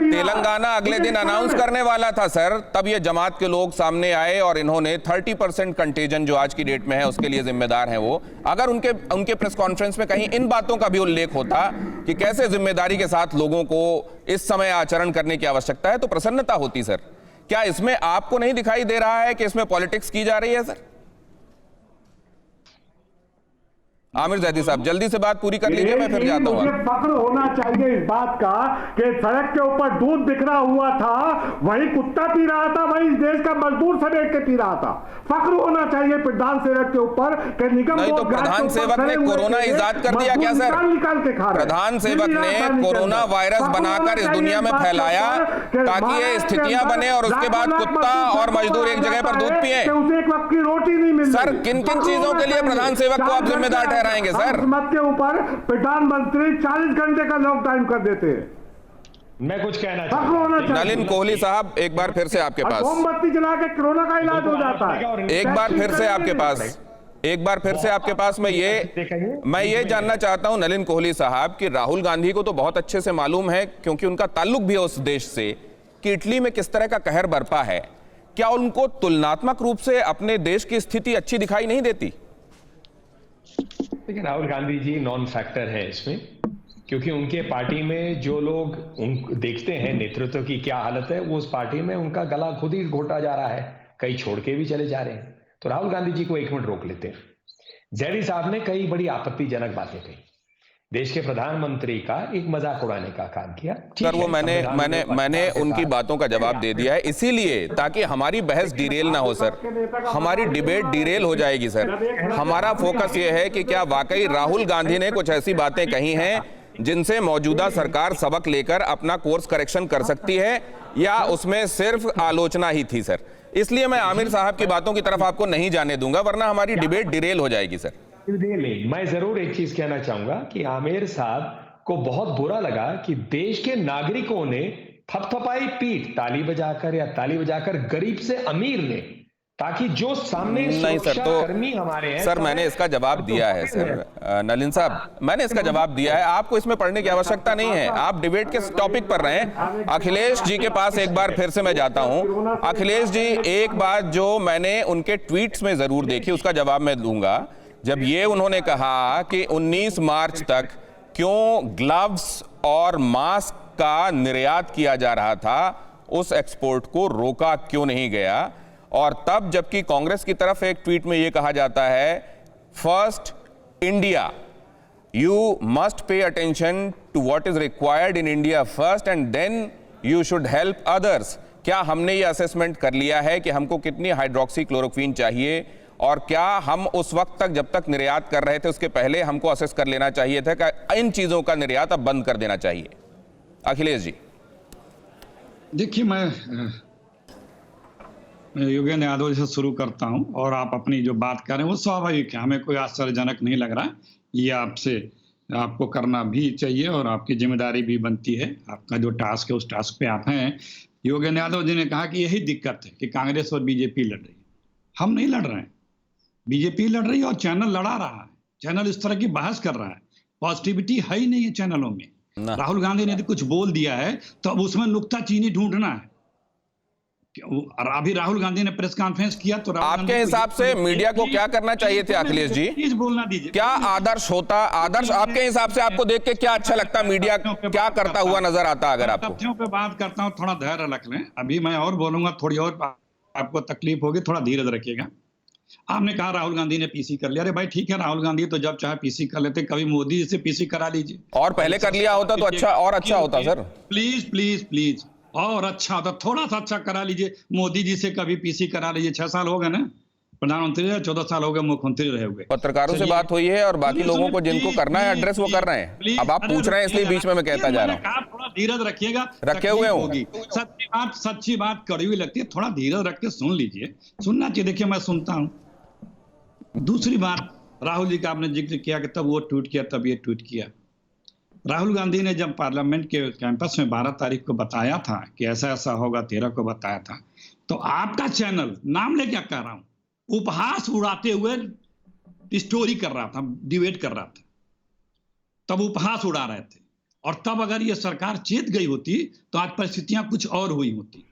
तेलंगाना अगले दिन अनाउंस करने वाला था सर, तब ये जमात के लोग सामने आए और इन्होंने 30% कंटेजन जो आज की डेट में है उसके लिए जिम्मेदार हैं वो। अगर उनके प्रेस कॉन्फ्रेंस में कहीं इन बातों का भी उल्लेख होता कि कैसे जिम्मेदारी के साथ लोगों को इस समय आचरण करने की आवश्यकता है, तो प्रसन्नता होती सर। क्या इसमें आपको नहीं दिखाई दे रहा है कि इसमें पॉलिटिक्स की जा रही है सर? आमिर जैदी साहब जल्दी से बात पूरी कर लीजिए, मैं फिर जाता हूँ। फख्र होना चाहिए इस बात का कि सड़क के ऊपर दूध बिखरा हुआ था, वही कुत्ता पी रहा था, वही इस देश का मजदूर समेट के पी रहा था। फख्र होना चाहिए प्रधान सेवक के ऊपर कि निगम नहीं तो प्रधान सेवक ने कोरोना इजाद कर दिया क्या सर? निकाल के खा रहे। प्रधान सेवक ने कोरोना वायरस बनाकर इस दुनिया में फैलाया ताकि ये स्थितियां बने और उसके बाद कुत्ता और मजदूर एक जगह पर दूध पिए। उसे एक वक्त की रोटी नहीं मिल सर किन किन चीजों के लिए प्रधान सेवक को आप जिम्मेदार ठहराएंगे सर? मत के ऊपर प्रधानमंत्री 40 घंटे का लॉकडाउन कर देते हैं। मैं कुछ कहना चाहता हूं। नलिन कोहली साहब एक बार फिर से आपके पास, मोमबत्ती जला के कोरोना का इलाज हो जाता है। एक बार फिर से आपके पास मैं ये जानना चाहता हूं नलिन कोहली साहब कि राहुल गांधी को तो बहुत अच्छे से मालूम है, क्योंकि उनका ताल्लुक भी है उस देश से, कि इटली में किस तरह का कहर बरपा है। क्या उनको तुलनात्मक रूप से अपने देश की स्थिति अच्छी दिखाई नहीं देती? देखिए राहुल गांधी जी नॉन फैक्टर है इसमें, क्योंकि उनके पार्टी में जो लोग देखते हैं नेतृत्व की क्या हालत है, वो उस पार्टी में उनका गला खुद ही घोटा जा रहा है, कई छोड़ के भी चले जा रहे हैं। तो राहुल गांधी जी को एक मिनट रोक लेते हैं। जैदी साहब ने कई बड़ी आपत्तिजनक बातें कही, देश के प्रधानमंत्री का एक मजाक उड़ाने का काम किया। सर वो मैंने उनकी बातों का जवाब दे दिया है, इसीलिए ताकि हमारी बहस डिरेल ना हो सर, हमारी डिबेट डिरेल हो जाएगी सर। हमारा फोकस ये है कि क्या वाकई राहुल गांधी ने कुछ ऐसी बातें कही हैं जिनसे मौजूदा सरकार सबक लेकर अपना कोर्स करेक्शन कर सकती है, या उसमें सिर्फ आलोचना ही थी सर। इसलिए मैं आमिर साहब की बातों की तरफ आपको नहीं जाने दूंगा, वरना हमारी डिबेट डिरेल हो जाएगी सर। मैं जरूर एक चीज कहना चाहूंगा कि आमिर साहब को बहुत बुरा लगा कि देश के नागरिकों ने थपथपाई पीठ ताली बजाकर गरीब से अमीर ने, ताकि जो सामने नहीं सर, तो कर्मी हमारे हैं। सर मैंने इसका जवाब दिया है सर, नलिन साहब मैंने इसका जवाब दिया है, आपको इसमें पढ़ने की आवश्यकता नहीं है, आप डिबेट के टॉपिक पर रहें। अखिलेश जी के पास एक बार फिर से मैं जाता हूं। अखिलेश जी एक बात जो मैंने उनके ट्वीट्स में जरूर देखी, उसका जवाब मैं दूंगा। जब ये उन्होंने कहा कि 19 मार्च तक क्यों ग्लव्स और मास्क का निर्यात किया जा रहा था, उस एक्सपोर्ट को रोका क्यों नहीं गया, और तब जबकि कांग्रेस की तरफ एक ट्वीट में यह कहा जाता है first India, you must pay attention to what is required in India first and then you should help others. क्या हमने ये असेसमेंट कर लिया है कि हमको कितनी हाइड्रोक्सी क्लोरोक्विन चाहिए, और क्या हम उस वक्त तक जब तक निर्यात कर रहे थे उसके पहले हमको असेस कर लेना चाहिए था कि इन चीजों का निर्यात अब बंद कर देना चाहिए? अखिलेश जी देखिए, मैं योगेंद्र यादव से शुरू करता हूं, और आप अपनी जो बात कर रहे हैं वो स्वाभाविक है, हमें कोई आश्चर्यजनक नहीं लग रहा। ये आपको करना भी चाहिए और आपकी जिम्मेदारी भी बनती है, आपका जो टास्क है उस टास्क पे आप हैं। योगेंद्र यादव जी ने कहा कि यही दिक्कत है कि कांग्रेस और बीजेपी लड़ रही है। हम नहीं लड़ रहे हैं, बीजेपी लड़ रही है और चैनल लड़ा रहा है, चैनल इस तरह की बहस कर रहा है, पॉजिटिविटी है ही नहीं है चैनलों में। राहुल गांधी ने कुछ बोल दिया है तो अब उसमें नुक्ताचीनी ढूंढना है। अभी राहुल गांधी ने प्रेस कॉन्फ्रेंस किया तो आपके हिसाब से मीडिया को क्या करना चाहिए थे अखिलेश जी? प्लीज बोलना दीजिए। क्या आदर्श होता, आदर्श आपके हिसाब से आपको देख के क्या अच्छा लगता, मीडिया क्या करता हुआ नजर आता? अगर आपको तथ्यों पे बात करता हूँ, थोड़ा धैर्य रख लें, अभी मैं और बोलूंगा, थोड़ी और आपको तकलीफ होगी, थोड़ा धीरज रखिएगा। आपने कहा राहुल गांधी ने पीसी कर लिया, अरे भाई ठीक है, राहुल गांधी तो जब चाहे पीसी कर लेते, कभी मोदी जी से पीसी करा लीजिए, और पहले कर लिया होता तो अच्छा और अच्छा होता सर। प्लीज प्लीज प्लीज, और अच्छा होता, थोड़ा सा अच्छा करा लीजिए, मोदी जी से कभी पीसी करा लीजिए। 6 साल हो गए ना प्रधानमंत्री रहे, 14 साल हो गए मुख्यमंत्री रहे हुए। पत्रकारों से बात हुई है और बाकी लोगों को जिनको करना है एड्रेस वो कर रहे हैं। अब आप पूछ रहे हैं इसलिए बीच में मैं कहता जा रहा हूँ, थोड़ा धीरज रखिएगा, रखे हुए होगी। सच्ची बात कड़वी लगती है, थोड़ा धीरज रख के सुन लीजिए, सुनना चाहिए। देखिए मैं सुनता हूँ। दूसरी बात, राहुल जी का आपने जिक्र किया कि तब वो ट्वीट किया तब ये ट्वीट किया। राहुल गांधी ने जब पार्लियामेंट के कैंपस में 12 तारीख को बताया था कि ऐसा ऐसा होगा, 13 को बताया था, तो आपका चैनल, नाम लेके क्या कह रहा हूं, उपहास उड़ाते हुए स्टोरी कर रहा था, डिबेट कर रहा था, तब उपहास उड़ा रहे थे। और तब अगर ये सरकार चेत गई होती तो आज परिस्थितियां कुछ और हुई होती।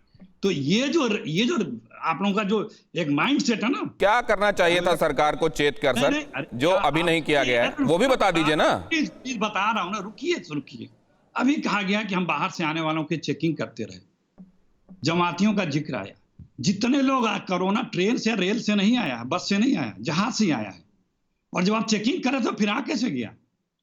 तो ये जो आप लोगों का जो एक माइंड सेट है ना, क्या करना चाहिए था सरकार को चेत कर सर, जो अभी नहीं किया गया है, वो भी बता दीजिए ना। चीज बता रहा हूं ना, रुकिए। अभी कहा गया कि हम बाहर से आने वालों की चेकिंग करते रहे, जमातियों का जिक्र आया। जितने लोग कोरोना ट्रेन से रेल से नहीं आया, बस से नहीं आया, जहाज से आया है। और जब आप चेकिंग करे तो फिर आ कैसे गया?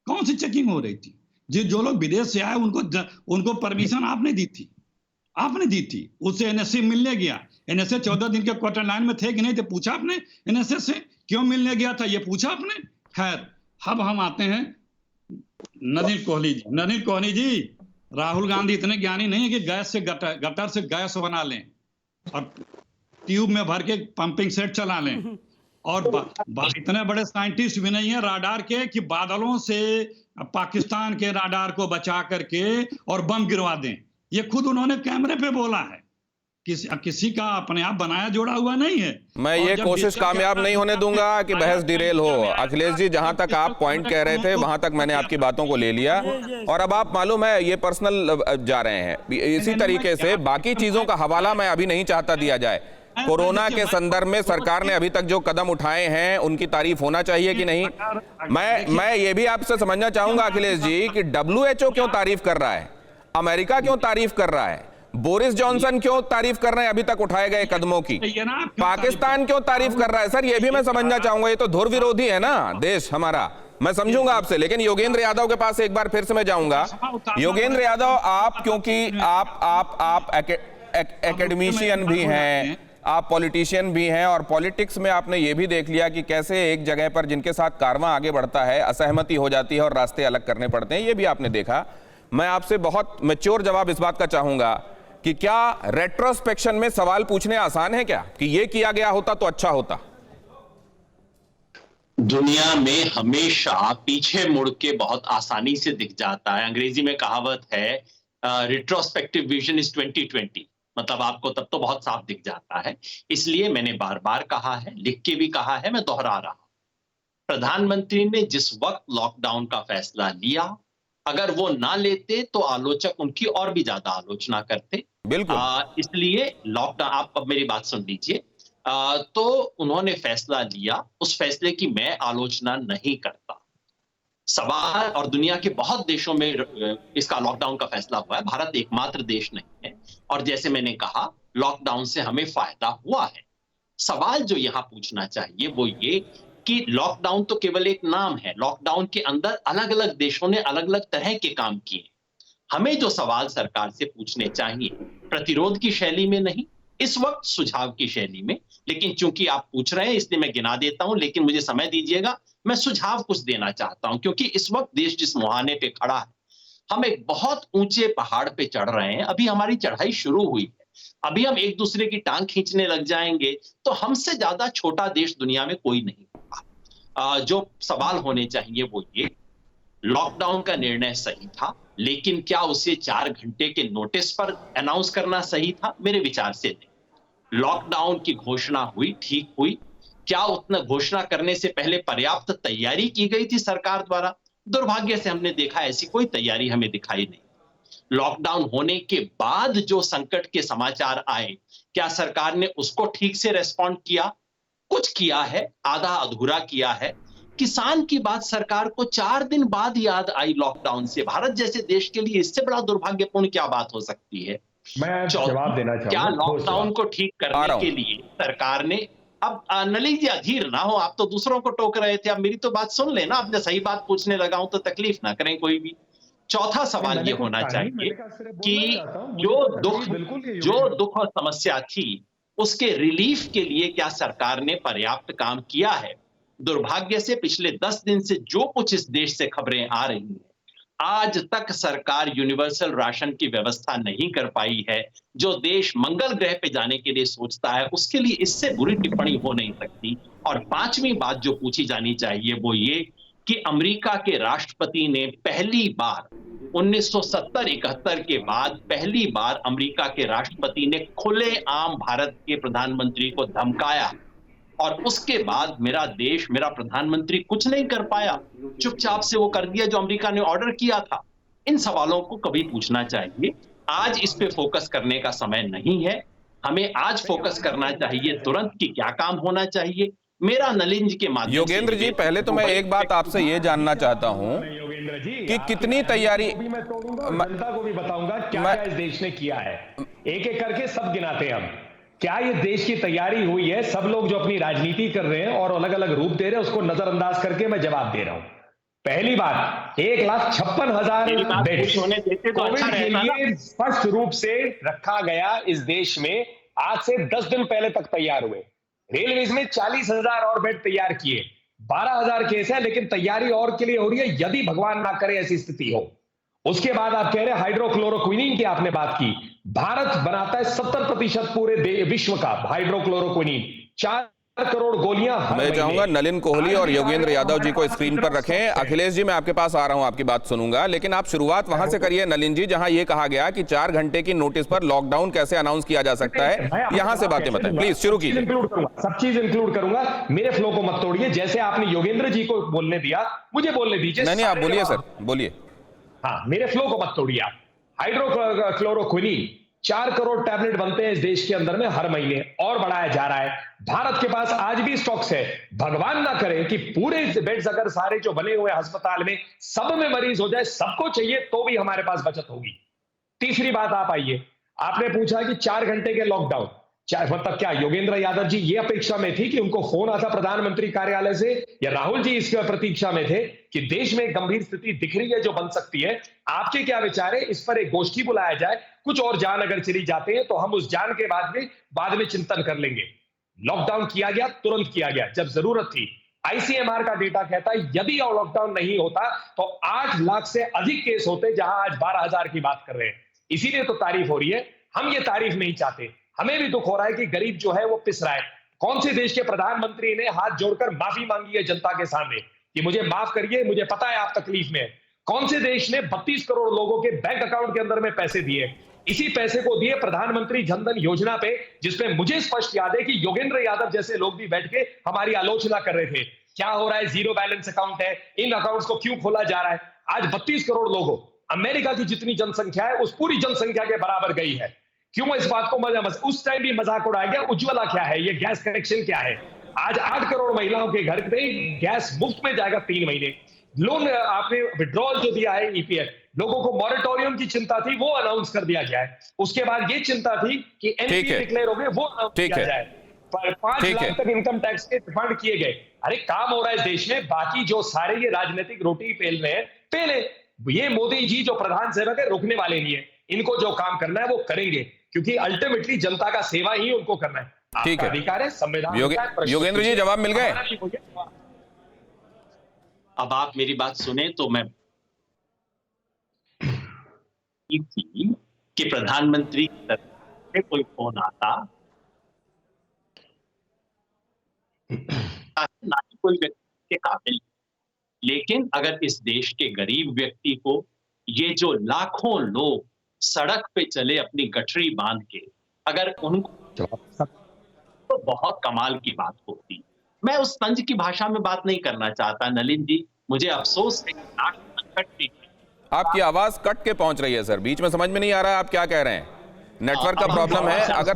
कौन सी चेकिंग हो रही थी? जो लोग विदेश से आए उनको परमिशन आपने दी थी। उससे एनएसए मिलने गया, एनएसए 14 दिन के क्वारंटाइन में थे कि नहीं थे, पूछा आपने एनएसए से क्यों मिलने गया था, ये पूछा आपने? खैर, अब हम आते हैं नलिन कोहली जी। राहुल गांधी इतने ज्ञानी नहीं है कि गैस से गटर से गैस बना लें और ट्यूब में भर के पंपिंग सेट चला लें। और इतने बड़े साइंटिस्ट भी नहीं है राडार के कि बादलों से पाकिस्तान के राडार को बचा करके और बम गिरवा दें। ये खुद उन्होंने कैमरे पे बोला है। किसी का अपने आप बनाया जोड़ा हुआ नहीं है। मैं ये कोशिश कामयाब नहीं होने दूंगा कि बहस डिरेल हो। अखिलेश जी, जहां तक आप पॉइंट कह रहे थे वहां तक मैंने आपकी बातों को ले लिया, और अब आप मालूम है ये पर्सनल जा रहे हैं। इसी तरीके से बाकी चीजों का हवाला मैं अभी नहीं चाहता दिया जाए। कोरोना के संदर्भ में सरकार ने अभी तक जो कदम उठाए हैं उनकी तारीफ होना चाहिए कि नहीं। मैं ये भी आपसे समझना चाहूंगा अखिलेश जी कि WHO क्यों तारीफ कर रहा है, अमेरिका क्यों तारीफ कर रहा है, बोरिस जॉनसन क्यों तारीफ कर रहे हैं अभी तक उठाए गए कदमों की, पाकिस्तान क्यों तारीफ कर रहा है? सर ये भी मैं समझना चाहूंगा, ये तो ध्रुव विरोधी है ना देश हमारा। मैं समझूंगा आपसे, लेकिन योगेंद्र यादव के पास एक बार फिर से मैं जाऊंगा। योगेंद्र यादव, आप क्योंकि आप एकेडमिशियन भी हैं, आप पॉलिटिशियन भी हैं, और पॉलिटिक्स में आपने ये भी देख लिया कि कैसे एक जगह पर जिनके साथ कारवां आगे बढ़ता है असहमति हो जाती है और रास्ते अलग करने पड़ते हैं, ये भी आपने देखा। मैं आपसे बहुत मैच्योर जवाब इस बात का चाहूंगा कि क्या रेट्रोस्पेक्शन में सवाल पूछने आसान है क्या कि ये किया गया होता तो अच्छा होता? दुनिया में हमेशा पीछे मुड़ के बहुत आसानी से दिख जाता है। अंग्रेजी में कहावत है रिट्रोस्पेक्टिव विजन इज 2020, मतलब आपको तब तो बहुत साफ दिख जाता है। इसलिए मैंने बार बार कहा है, लिख के भी कहा है, मैं दोहरा रहा हूं, प्रधानमंत्री ने जिस वक्त लॉकडाउन का फैसला लिया, अगर वो ना लेते तो आलोचक उनकी और भी ज्यादा आलोचना करते। बिल्कुल। इसलिए लॉकडाउन, आप अब मेरी बात सुन लीजिए, तो उन्होंने फैसला लिया, उस फैसले की मैं आलोचना नहीं करता। सवाल, और दुनिया के बहुत देशों में इसका लॉकडाउन का फैसला हुआ है, भारत एकमात्र देश नहीं है। और जैसे मैंने कहा, लॉकडाउन से हमें फायदा हुआ है। सवाल जो यहां पूछना चाहिए वो ये कि लॉकडाउन तो केवल एक नाम है, लॉकडाउन के अंदर अलग अलग देशों ने अलग अलग तरह के काम किए। हमें जो सवाल सरकार से पूछने चाहिए, प्रतिरोध की शैली में नहीं, इस वक्त सुझाव की शैली में। लेकिन चूंकि आप पूछ रहे हैं इसलिए मैं गिना देता हूं, लेकिन मुझे समय दीजिएगा, मैं सुझाव कुछ देना चाहता हूं। क्योंकि इस वक्त देश जिस मुहाने पे खड़ा है, हम एक बहुत ऊंचे पहाड़ पे चढ़ रहे हैं, अभी हमारी चढ़ाई शुरू हुई है। अभी हम एक दूसरे की टांग खींचने लग जाएंगे तो हमसे ज्यादा छोटा देश दुनिया में कोई नहीं होगा। जो सवाल होने चाहिए वो ये, लॉकडाउन का निर्णय सही था, लेकिन क्या उसे 4 घंटे के नोटिस पर अनाउंस करना सही था? मेरे विचार से नहीं। लॉकडाउन की घोषणा हुई, ठीक हुई, क्या उतना घोषणा करने से पहले पर्याप्त तैयारी की गई थी सरकार द्वारा? दुर्भाग्य से हमने देखा ऐसी कोई तैयारी हमें दिखाई नहीं। लॉकडाउन होने के बाद जो संकट के समाचार आए, क्या सरकार ने उसको ठीक से रेस्पॉन्ड किया? कुछ किया है, आधा अधूरा किया है। किसान की बात सरकार को 4 दिन बाद याद आई लॉकडाउन से। भारत जैसे देश के लिए इससे बड़ा दुर्भाग्यपूर्ण क्या बात हो सकती है? मैं जवाब देना चाहूंगा। क्या लॉकडाउन को ठीक करने के लिए सरकार ने, अब नलिन जी अधीर ना हो, आप तो दूसरों को टोक रहे थे, अब मेरी तो बात सुन लेना। आपने सही बात पूछने लगा हूं तो तकलीफ ना करें कोई भी। चौथा सवाल ये होना चाहिए कि जो दुख और समस्या थी उसके रिलीफ के लिए क्या सरकार ने पर्याप्त काम किया है? दुर्भाग्य से पिछले 10 दिन से जो कुछ इस देश से खबरें आ रही हैं, आज तक सरकार यूनिवर्सल राशन की व्यवस्था नहीं कर पाई है। जो देश मंगल ग्रह पे जाने के लिए सोचता है उसके लिए इससे बुरी टिप्पणी हो नहीं सकती। और 5वीं बात जो पूछी जानी चाहिए वो ये कि अमेरिका के राष्ट्रपति ने पहली बार 1970-71 के बाद पहली बार अमेरिका के राष्ट्रपति ने खुलेआम भारत के प्रधानमंत्री को धमकाया, और उसके बाद मेरा देश, मेरा प्रधानमंत्री कुछ नहीं कर पाया, चुपचाप से वो कर दिया जो अमेरिका ने ऑर्डर किया था। इन सवालों को कभी पूछना चाहिए। आज इस पे फोकस करने का समय नहीं है। हमें आज फोकस करना चाहिए तुरंत कि क्या काम होना चाहिए। मेरा नलिन जी के माध्यम से योगेंद्र जी, पहले तो मैं एक बात आपसे ये जानना चाहता हूं कि कितनी तैयारी, मैं तोड़ूंगा, जनता को भी बताऊंगा क्या इस देश ने किया है। एक एक करके सब गिनाते हैं हम। क्या ये देश की तैयारी हुई है? सब लोग जो अपनी राजनीति कर रहे हैं और अलग अलग रूप दे रहे हैं, उसको नजरअंदाज करके मैं जवाब दे रहा हूं। पहली बात, 1,56,000 बेड कोविड के लिए स्पष्ट रूप से रखा गया इस देश में। आज से 10 दिन पहले तक तैयार हुए। रेलवेज में 40,000 और बेड तैयार किए। 12,000 केस है, लेकिन तैयारी और के लिए हो रही है, यदि भगवान ना करे ऐसी स्थिति हो। उसके बाद आप कह रहे हैं हाइड्रोक्लोरोक्विनीन की आपने बात की। भारत बनाता है 70% पूरे विश्व का हाइड्रोक्लोरोक्विनीन। 4 करोड़ गोलियां। मैं चाहूंगा नलिन कोहली और योगेंद्र यादव जी को स्क्रीन पर रखें। अखिलेश जी, मैं आपके पास आ रहा हूं, आपकी बात सुनूंगा, लेकिन आप शुरुआत वहां से करिए नलिन जी जहां यह कहा गया कि 4 घंटे की नोटिस पर लॉकडाउन कैसे अनाउंस किया जा सकता है। यहां से बातें बताएं प्लीज, शुरू कीजिए। सब चीज इंक्लूड करूंगा, मेरे फ्लो को मत तोड़िए। जैसे आपने योगेंद्र जी को बोलने दिया, मुझे बोलने दीजिए। नहीं, आप बोलिए सर, बोलिए। हाँ, मेरे फ्लो को मत तोड़िए आप। हाइड्रोक्लोरोक्विनीन 4 करोड़ टैबलेट बनते हैं इस देश के अंदर में हर महीने, और बढ़ाया जा रहा है। भारत के पास आज भी स्टॉक्स है। भगवान ना करे कि पूरे बेड्स अगर सारे जो बने हुए अस्पताल में सब में मरीज हो जाए, सबको चाहिए, तो भी हमारे पास बचत होगी। तीसरी बात आप आइए, आपने पूछा कि 4 घंटे के लॉकडाउन, मतलब क्या योगेंद्र यादव जी ये अपेक्षा में थी कि उनको फोन आता प्रधानमंत्री कार्यालय से, या राहुल जी इसकी प्रतीक्षा में थे कि देश में गंभीर स्थिति दिख रही है जो बन सकती है? आपके क्या विचार है? इस पर एक गोष्ठी बुलाया जाए, कुछ और जान अगर चली जाते हैं तो हम उस जान के बाद में चिंतन कर लेंगे। लॉकडाउन किया गया, तुरंत किया गया जब जरूरत थी। आईसीएमआर का डेटा कहता है यदि लॉकडाउन नहीं होता तो 8 लाख से अधिक केस होते, जहां आज 12,000 की बात कर रहे हैं। इसीलिए तो तारीफ हो रही है। हम ये तारीफ नहीं चाहते। हमें भी दुख हो रहा है कि गरीब जो है वो पिस रहा है। कौन से देश के प्रधानमंत्री ने हाथ जोड़कर माफी मांगी है जनता के सामने कि मुझे माफ करिए, मुझे पता है आप तकलीफ में हैं? कौन से देश ने 32 करोड़ लोगों के बैंक अकाउंट के अंदर में पैसे दिए? इसी पैसे को दिए प्रधानमंत्री जनधन योजना पे, जिसपे मुझे स्पष्ट याद है कि योगेंद्र यादव जैसे लोग भी बैठ के हमारी आलोचना कर रहे थे। क्या हो रहा है? जीरो बैलेंस अकाउंट है, इन अकाउंट्स को क्यों खोला जा रहा है? आज 32 करोड़ लोगों, अमेरिका की जितनी जनसंख्या है उस पूरी जनसंख्या के बराबर गई है। क्यों इस बात को उस टाइम भी मजाक उड़ाया गया? उज्ज्वला क्या है, ये गैस कनेक्शन क्या है? आज 8 करोड़ महिलाओं के घर में गैस मुफ्त में जाएगा 3 महीने। लोन आपने विड्रॉल जो दिया है ईपीएफ, लोगों को मॉरेटोरियम की चिंता थी, वो अनाउंस कर दिया गया है। उसके बाद ये चिंता थी कि एनपीए डिक्लेयर हो गए, वो अनाउंस किया जाए। 5 लाख तक इनकम टैक्स के रिफंड किए गए। अरे काम हो रहा है इस देश में। बाकी जो सारे ये राजनीतिक रोटी पेल रहे हैं, पहले ये मोदी जी जो प्रधान सेवक है रोकने वाले नहीं है। इनको जो काम करना है वो करेंगे, क्योंकि अल्टीमेटली जनता का सेवा ही उनको करना है। ठीक है, अधिकार है, संविधान। योगेंद्र जी जवाब मिल गए? अब आप मेरी बात सुने तो मैं कि प्रधानमंत्री की तरफ से कोई फोन आता ना ही कोई व्यक्ति के काबिल, लेकिन अगर इस देश के गरीब व्यक्ति को ये जो लाखों लोग सड़क पे चले अपनी गठरी बांध के, अगर उनको तो बहुत कमाल की बात होती। मैं उस तंज की भाषा में बात नहीं करना चाहता नलिन जी, मुझे अफसोस है। आपकी आवाज कट के पहुंच रही है सर, बीच में समझ में नहीं आ रहा है आप क्या कह रहे हैं। नेटवर्क का प्रॉब्लम है। अगर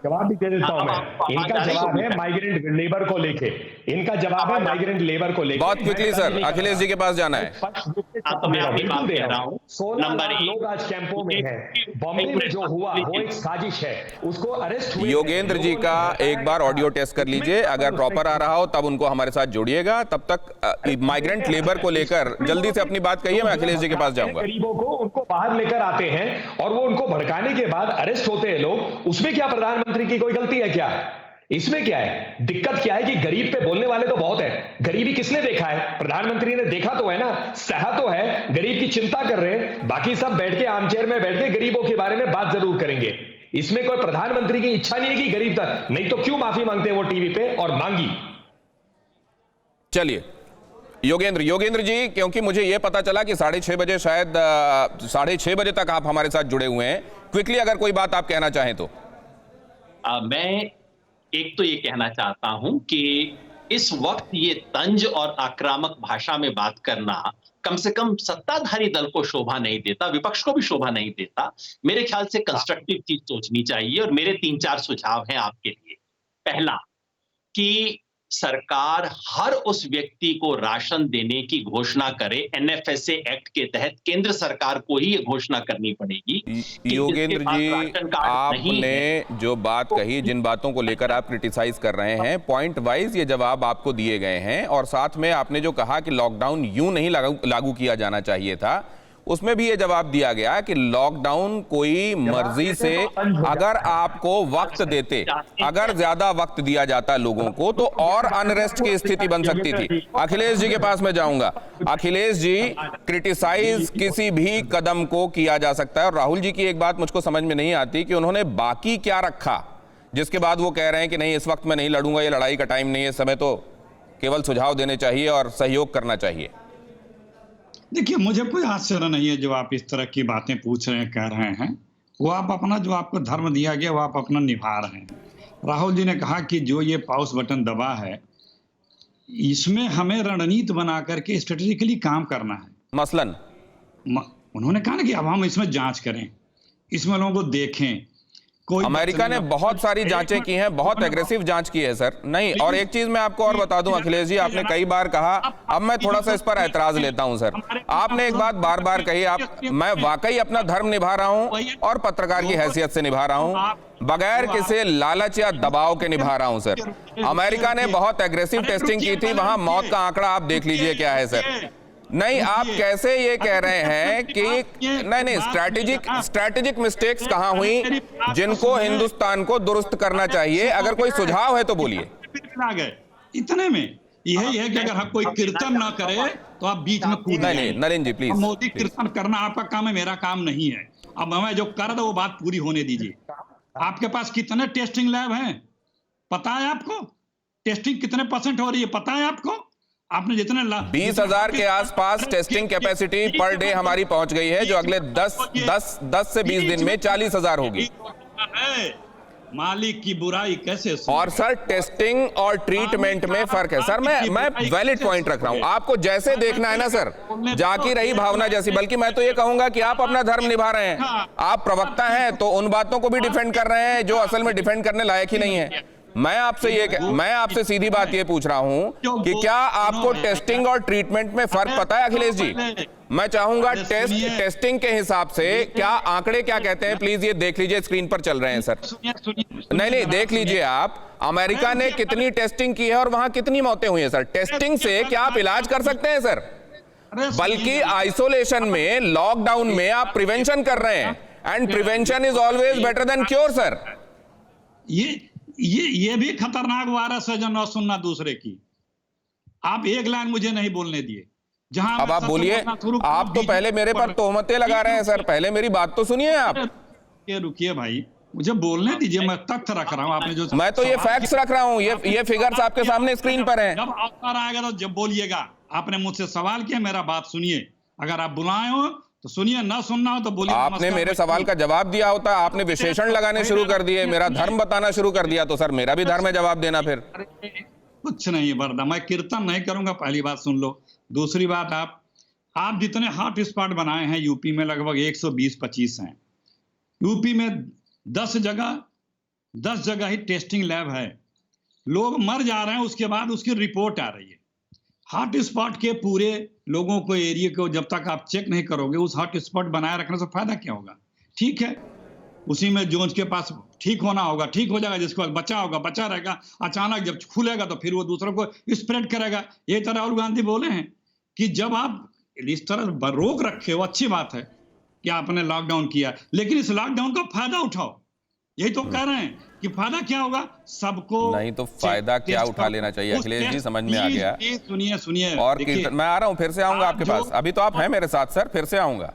जवाब भी दे देता हूं मैं। इनका जवाब है माइग्रेंट लेबर को लेके, इनका जवाब है माइग्रेंट लेबर को लेके। बहुत क्विकली सर, अखिलेश जी के पास जाना है। तो मैं अपनी बात कह रहा हूं। 16 लोग आज कैंपों में हैं। बॉम्बे में जो हुआ वो एक साजिश है, उसको अरेस्ट हुए। योगेंद्र जी का एक बार ऑडियो टेस्ट कर लीजिए, अगर प्रॉपर आ रहा हो तब उनको हमारे साथ जोड़िएगा। तब तक माइग्रेंट लेबर को लेकर जल्दी से अपनी बात कहिए, मैं अखिलेश जी के पास जाऊंगा। गरीबों को उनको बाहर लेकर आते हैं और वो उनको भड़काने के बाद अरेस्ट होते हैं लोग। उसमें क्या प्रधानमंत्री की कोई गलती है क्या? इसमें क्या है? दिक्कत क्या है कि गरीब पे बोलने वाले तो बहुत है। गरीबी किसने देखा है? प्रधानमंत्री ने देखा तो है ना, सहा तो है। गरीब की चिंता कर रहे हैं, बाकी सब बैठ के आर्मचेयर में बैठ के गरीबों के बारे में बात जरूर करेंगे। इसमें कोई प्रधानमंत्री की इच्छा नहीं है कि गरीब तक, नहीं तो क्यों माफी मांगते हैं वो टीवी पे, और मांगी। चलिए योगेंद्र जी, क्योंकि मुझे यह पता चला कि 6:30 बजे, शायद 6:30 बजे तक आप हमारे साथ जुड़े हुए हैं। क्विकली अगर कोई बात आप कहना चाहें तो। मैं एक तो ये कहना चाहता हूं कि इस वक्त ये तंज और आक्रामक भाषा में बात करना कम से कम सत्ताधारी दल को शोभा नहीं देता, विपक्ष को भी शोभा नहीं देता। मेरे ख्याल से कंस्ट्रक्टिव चीज सोचनी चाहिए और मेरे 3-4 सुझाव हैं आपके लिए। पहला, कि सरकार हर उस व्यक्ति को राशन देने की घोषणा करे। एनएफएसए एक्ट के तहत केंद्र सरकार को ही ये घोषणा करनी पड़ेगी। योगेंद्र जी, आपने जो बात कही, जिन बातों को लेकर आप क्रिटिसाइज कर रहे हैं, पॉइंट वाइज ये जवाब आपको दिए गए हैं। और साथ में आपने जो कहा कि लॉकडाउन यूं नहीं लागू किया जाना चाहिए था, उसमें भी ये जवाब दिया गया कि लॉकडाउन कोई मर्जी से, अगर आपको वक्त देते, अगर ज्यादा वक्त दिया जाता लोगों को, तो और अनरेस्ट की स्थिति बन सकती थी। अखिलेश जी के पास मैं जाऊंगा। अखिलेश जी, क्रिटिसाइज किसी भी कदम को किया जा सकता है, और राहुल जी की एक बात मुझको समझ में नहीं आती कि उन्होंने बाकी क्या रखा जिसके बाद वो कह रहे हैं कि नहीं, इस वक्त मैं नहीं लड़ूंगा, ये लड़ाई का टाइम नहीं है, इस समय तो केवल सुझाव देने चाहिए और सहयोग करना चाहिए। देखिए, मुझे कोई आश्चर्य नहीं है जो आप इस तरह की बातें पूछ रहे हैं, कह रहे हैं। वो आप अपना, जो आपको धर्म दिया गया, वो आप अपना निभा रहे हैं। राहुल जी ने कहा कि जो ये पॉज बटन दबा है, इसमें हमें रणनीति बना करके स्ट्रेटेजिकली काम करना है। मसलन उन्होंने कहा ना कि अब हम इसमें जांच करें, इसमें लोगों को देखें। अमेरिका ने बहुत सारी जांचें की हैं, बहुत एग्रेसिव जांच की है सर। नहीं, और एक चीज मैं आपको और बता दूं अखिलेश जी, आपने कई बार कहा, अब मैं थोड़ा सा इस पर ऐतराज लेता हूं सर। आपने एक बात बार बार कही, मैं वाकई अपना धर्म निभा रहा हूं और पत्रकार की हैसियत से निभा रहा हूं, बगैर किसी लालच या दबाव के निभा रहा हूं सर। अमेरिका ने बहुत एग्रेसिव टेस्टिंग की थी, वहां मौत का आंकड़ा आप देख लीजिए क्या है सर। नहीं, आप कैसे ये कह रहे हैं कि नहीं, स्ट्रैटेजिक मिस्टेक्स कहां हुई जिनको हिंदुस्तान को दुरुस्त करना चाहिए? अगर कोई सुझाव है तो बोलिए। इतने में यही है कि अगर हम कोई कीर्तन ना करे तो आप बीच में कूद जाइए। नहीं, नरेंद्र जी प्लीज। मोदी कीर्तन करना आपका काम है, मेरा काम नहीं है। अब मैं जो कर रहा वो बात पूरी होने दीजिए। आपके पास कितने टेस्टिंग लैब हैं पता है आपको? टेस्टिंग कितने % हो रही है पता है आपको? आपने जितने 20,000 के आसपास टेस्टिंग कैपेसिटी पर डे हमारी पहुंच गई है, जो अगले 10 से 20 दिन में 40,000 होगी। मालिक की बुराई कैसे? और सर, टेस्टिंग और ट्रीटमेंट में फर्क है सर। मैं वैलिड पॉइंट रख रहा हूं, आपको जैसे देखना है ना सर, जाकी रही भावना जैसी। बल्कि मैं तो ये कहूंगा कि आप अपना धर्म निभा रहे हैं, आप प्रवक्ता हैं तो उन बातों को भी डिफेंड कर रहे हैं जो असल में डिफेंड करने लायक ही नहीं है। मैं आपसे सीधी बात ये पूछ रहा हूं कि क्या आपको टेस्टिंग और ट्रीटमेंट में फर्क पता है अखिलेश जी? मैं चाहूंगा टेस्टिंग के हिसाब से क्या आंकड़े क्या कहते हैं, प्लीज ये देख लीजिए, स्क्रीन पर चल रहे हैं सर। नहीं, देख लीजिए आप, अमेरिका ने कितनी टेस्टिंग की है और वहां कितनी मौतें हुई हैं सर। टेस्टिंग से क्या आप इलाज कर सकते हैं सर? बल्कि आइसोलेशन में, लॉकडाउन में आप प्रिवेंशन कर रहे हैं, and prevention is always better than cure sir. ये भी खतरनाक वायरस है जो न सुनना दूसरे की। आप एक लाइन मुझे नहीं बोलने दिए। जहां अब आप बोलिए, आप तो पहले मेरे पर तोहमतें लगा रहे हैं सर, पहले मेरी बात तो सुनिए आप। रुकिए भाई, मुझे बोलने दीजिए, मैं तथ्य रख रहा हूं। आपने जो, मैं तो ये फैक्ट्स रख रहा हूं, ये फिगर्स आपके सामने स्क्रीन पर हैं। जब अवसर आएगा तो जब बोलिएगा। आपने मुझसे सवाल किया, मेरा बात सुनिए। अगर आप बुलाए हो तो सुनिए, ना सुनना हो तो बोलिए। आपने मेरे सवाल का जवाब दिया होता, आपने विशेषण लगाने शुरू कर दिए, मेरा धर्म बताना शुरू कर दिया, तो सर मेरा भी धर्म है जवाब देना। फिर कुछ नहीं बरदा, मैं कीर्तन नहीं करूंगा, पहली बात सुन लो। दूसरी बात, आप जितने हॉट स्पॉट बनाए हैं यूपी में, लगभग 120-25 हैं। यूपी में 10 जगह ही टेस्टिंग लैब है। लोग मर जा रहे हैं, उसके बाद उसकी रिपोर्ट आ रही है। हॉट स्पॉट के पूरे लोगों को, एरिया को जब तक आप चेक नहीं करोगे, उस हॉट स्पॉट बनाए रखने से फायदा क्या होगा? ठीक है, उसी में जो उसके पास ठीक होना होगा ठीक हो जाएगा, जिसके पास बचा होगा बचा रहेगा। अचानक जब खुलेगा तो फिर वो दूसरों को स्प्रेड करेगा। ये तरह राहुल गांधी बोले हैं कि जब आप इस तरह रोक रखे हो, अच्छी बात है कि आपने लॉकडाउन किया, लेकिन इस लॉकडाउन का फायदा उठाओ। यही तो कह रहे हैं कि फायदा क्या होगा सबको। नहीं तो फायदा क्या उठा लेना चाहिए अखिलेश जी, समझ में आ गया। सुनिए और कीर्तन, मैं आ रहा हूं, फिर से आऊंगा आपके पास। अभी तो आप हैं मेरे साथ सर, फिर से आऊंगा।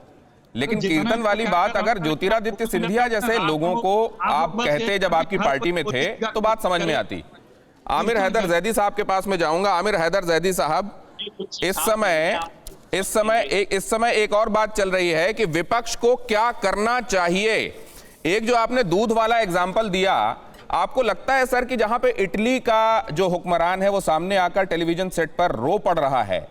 लेकिन कीर्तन वाली बात, अगर ज्योतिरादित्य सिंधिया जैसे लोगों को आप कहते जब आपकी पार्टी में थे, तो बात समझ में आती। आमिर हैदर जैदी साहब के पास में जाऊंगा। आमिर हैदर जैदी साहब, इस समय एक और बात चल रही है कि विपक्ष को क्या करना चाहिए। एक जो आपने दूध वाला एग्जाम्पल दिया, आपको लगता है सर कि जहां पे इटली का जो हुक्मरान है वो सामने आकर टेलीविजन सेट पर रो पड़ रहा है,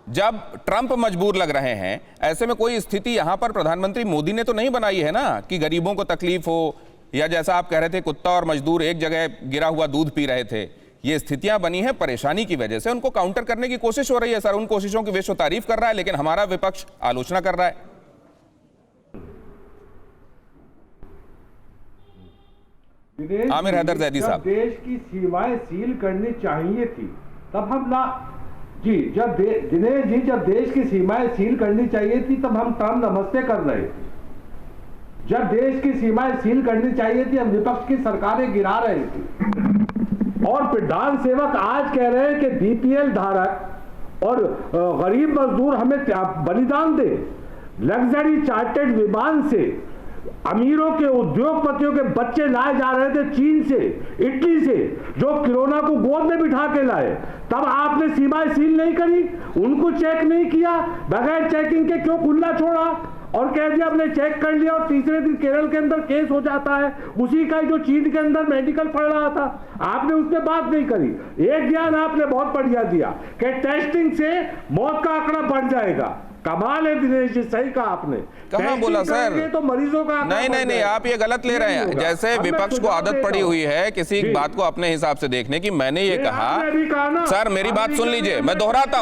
जब ट्रंप मजबूर लग रहे हैं, ऐसे में कोई स्थिति यहां पर प्रधानमंत्री मोदी ने तो नहीं बनाई है ना कि गरीबों को तकलीफ हो, या जैसा आप कह रहे थे कुत्ता और मजदूर एक जगह गिरा हुआ दूध पी रहे थे। ये स्थितियां बनी है परेशानी की वजह से, उनको काउंटर करने की कोशिश हो रही है सर। उन कोशिशों की विश्व तारीफ कर रहा है, लेकिन हमारा विपक्ष आलोचना कर रहा है। आमिर हैदर जैदी साहब, देश की सीमाएं सील करनी चाहिए थी तब हम दिनेश जी जब देश की सीमाएं सील करनी चाहिए थी तब हम टर्म नमस्ते कर रहे थे। जब देश की सीमाएं सील करनी चाहिए थी हम विपक्ष की सरकारें गिरा रहे थे। और प्रधान सेवक आज कह रहे हैं कि बीपीएल धारक और गरीब मजदूर हमें बलिदान दे। लग्जरी चार्टर्ड विमान से अमीरों के उद्योगपतियों के बच्चे लाए जा रहे थे चीन से, इटली से, जो कोरोना को गोद में बिठा के लाए। तब आपने सीमाएं सील नहीं करी, उनको चेक नहीं किया, बगैर चेकिंग के क्यों खुला छोड़ा और कह दिया हमने चेक कर लिया और तीसरे दिन केरल के अंदर केस हो जाता है उसी का जो चीन के अंदर मेडिकल पड़ रहा था। आपने उस पर बात नहीं करी। एक ज्ञान आपने बहुत बढ़िया दिया कि टेस्टिंग से मौत का आंकड़ा बढ़ जाएगा। कमाल है दिनेश जी, सही कहा आपने। कहां बोला सर? तो मरीजों का नहीं, आप ये गलत ले रहे हैं। जैसे विपक्ष को आदत पड़ी हुई है किसी बात को अपने हिसाब से देखने की। मैंने ये कहा सर, मेरी बात सुन लीजिए, मैं दोहराता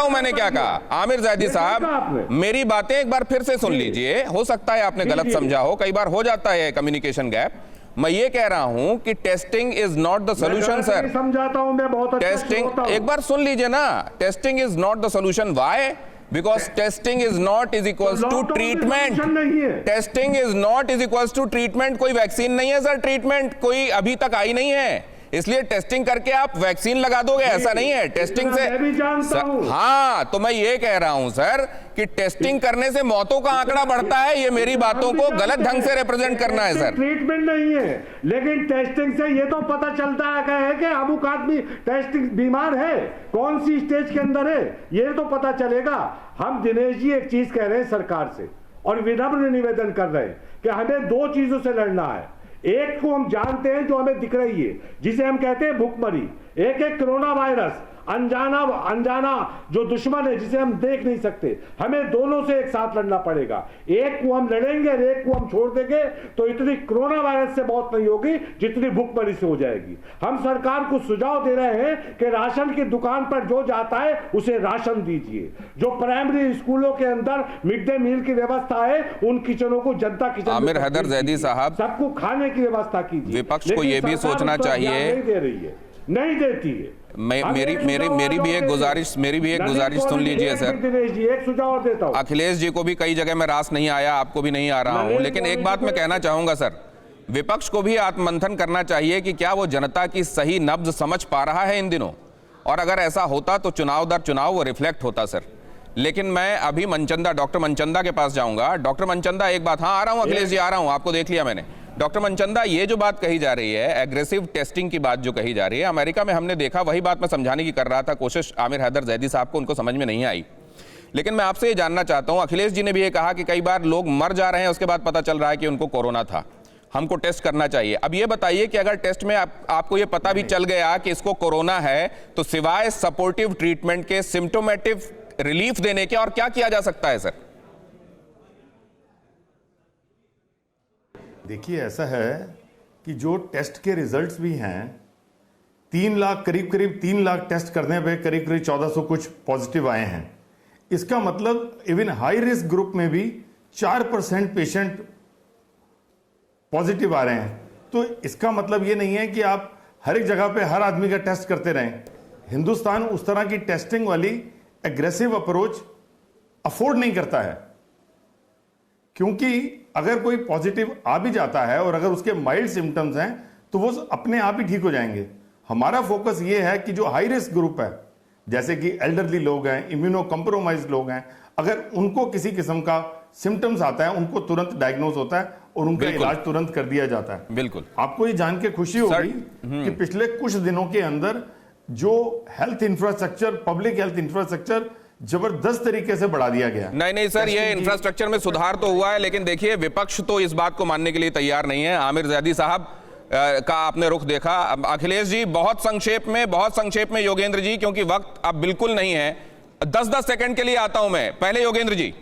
हूं मैंने क्या कहा। आमिर जैदी साहब, मेरी बातें एक बार फिर से सुन लीजिए। हो सकता है आपने गलत समझा हो, कई बार हो जाता है कम्युनिकेशन गैप। मैं ये कह रहा हूं कि testing is not the solution sir. समझाता हूं मैं, बहुत अच्छा टेस्टिंग एक बार सुन लीजिए ना। Testing is not the solution. Why? Because testing is not is equals to treatment. Testing is not is equals to treatment. कोई वैक्सीन नहीं है सर, ट्रीटमेंट कोई अभी तक आई नहीं है, इसलिए टेस्टिंग करके आप वैक्सीन लगा दोगे, ऐसा नहीं है। टेस्टिंग से मैं भी जानता हूं। हाँ, तो मैं ये कह रहा हूं सर कि टेस्टिंग करने से मौतों का आंकड़ा बढ़ता है। ये मेरी बातों को गलत ढंग से रिप्रेजेंट करना है सर। ट्रीटमेंट नहीं है, लेकिन टेस्टिंग से ये तो पता चलता है कि अमुक आदमी टेस्टिंग बीमार है, कौन सी स्टेज के अंदर है, ये तो पता चलेगा। हम दिनेश जी एक चीज कह रहे हैं सरकार से और विनम्र निवेदन कर रहे हैं कि हमें दो चीजों से लड़ना है। एक को हम जानते हैं जो हमें दिख रही है, जिसे हम कहते हैं भुखमरी। एक है कोरोना वायरस, अनजाना जो दुश्मन है जिसे हम देख नहीं सकते। हमें दोनों से एक साथ लड़ना पड़ेगा। एक को हम लड़ेंगे और एक को हम छोड़ देंगे तो इतनी कोरोना वायरस से मौत नहीं होगी जितनी भुखमरी से हो जाएगी। हम सरकार को सुझाव दे रहे हैं कि राशन की दुकान पर जो जाता है उसे राशन दीजिए। जो प्राइमरी स्कूलों के अंदर मिड डे मील की व्यवस्था है उन किचनों को जनता किचन आमिर हैदर जैदी साहब, सबको खाने की व्यवस्था कीजिए। विपक्ष को यह भी सोचना चाहिए, नहीं दे रही है, नहीं देती है। मेरी भी एक गुजारिश सुन लीजिए सर। एक सुझाव देता हूं। अखिलेश जी को भी कई जगह में रास नहीं आया, आपको भी नहीं आ रहा हूं, लेकिन एक बात मैं कहना चाहूंगा सर, विपक्ष को भी आत्ममंथन करना चाहिए कि क्या वो जनता की सही नब्ज समझ पा रहा है इन दिनों, और अगर ऐसा होता तो चुनाव दर चुनाव वो रिफ्लेक्ट होता सर। लेकिन मैं अभी डॉक्टर मनचंदा के पास जाऊंगा। डॉक्टर मनचंदा, एक बात। हाँ, आ रहा हूं अखिलेश जी, आ रहा हूं, आपको देख लिया मैंने। डॉक्टर मनचंदा, ये जो बात कही जा रही है, एग्रेसिव टेस्टिंग की बात जो कही जा रही है, अमेरिका में हमने देखा, वही बात मैं समझाने की कर रहा था कोशिश आमिर हैदर जैदी साहब को, उनको समझ में नहीं आई। लेकिन मैं आपसे ये जानना चाहता हूं, अखिलेश जी ने भी ये कहा कि कई बार लोग मर जा रहे हैं, उसके बाद पता चल रहा है कि उनको कोरोना था, हमको टेस्ट करना चाहिए। अब ये बताइए कि अगर टेस्ट में आपको ये पता भी चल गया कि इसको कोरोना है, तो सिवाय सपोर्टिव ट्रीटमेंट के, सिम्टोमेटिव रिलीफ देने के और क्या किया जा सकता है सर? देखिए, ऐसा है कि जो टेस्ट के रिजल्ट्स भी हैं, 3 लाख करीब 3 लाख टेस्ट करने पे करीब 1400 कुछ पॉजिटिव आए हैं। इसका मतलब इवन हाई रिस्क ग्रुप में भी 4% पेशेंट पॉजिटिव आ रहे हैं। तो इसका मतलब ये नहीं है कि आप हर एक जगह पे हर आदमी का टेस्ट करते रहें। हिंदुस्तान उस तरह की टेस्टिंग वाली एग्रेसिव अप्रोच अफोर्ड नहीं करता है, क्योंकि अगर कोई पॉजिटिव आ भी जाता है और अगर उसके माइल्ड सिम्टम्स हैं तो वो अपने आप ही ठीक हो जाएंगे। हमारा फोकस ये है कि जो हाई रिस्क ग्रुप है, जैसे कि एल्डरली लोग हैं, इम्यूनो कॉम्प्रोमाइज्ड लोग हैं, अगर उनको किसी किस्म का सिम्टम्स आता है, उनको तुरंत डायग्नोज होता है और उनका इलाज तुरंत कर दिया जाता है। बिल्कुल। आपको ये जान के खुशी होगी कि पिछले कुछ दिनों के अंदर जो health infrastructure, public health infrastructure जबरदस्त तरीके से बढ़ा दिया गया। नहीं सर, ये इंफ्रास्ट्रक्चर में सुधार तो हुआ है, लेकिन देखिए विपक्ष तो इस बात को मानने के लिए तैयार नहीं है। आमिर जैदी साहब का आपने रुख देखा। अखिलेश जी बहुत संक्षेप में योगेंद्र जी, क्योंकि वक्त अब बिल्कुल नहीं है। 10-10 सेकंड के लिए आता हूं मैं। पहले योगेंद्र जी।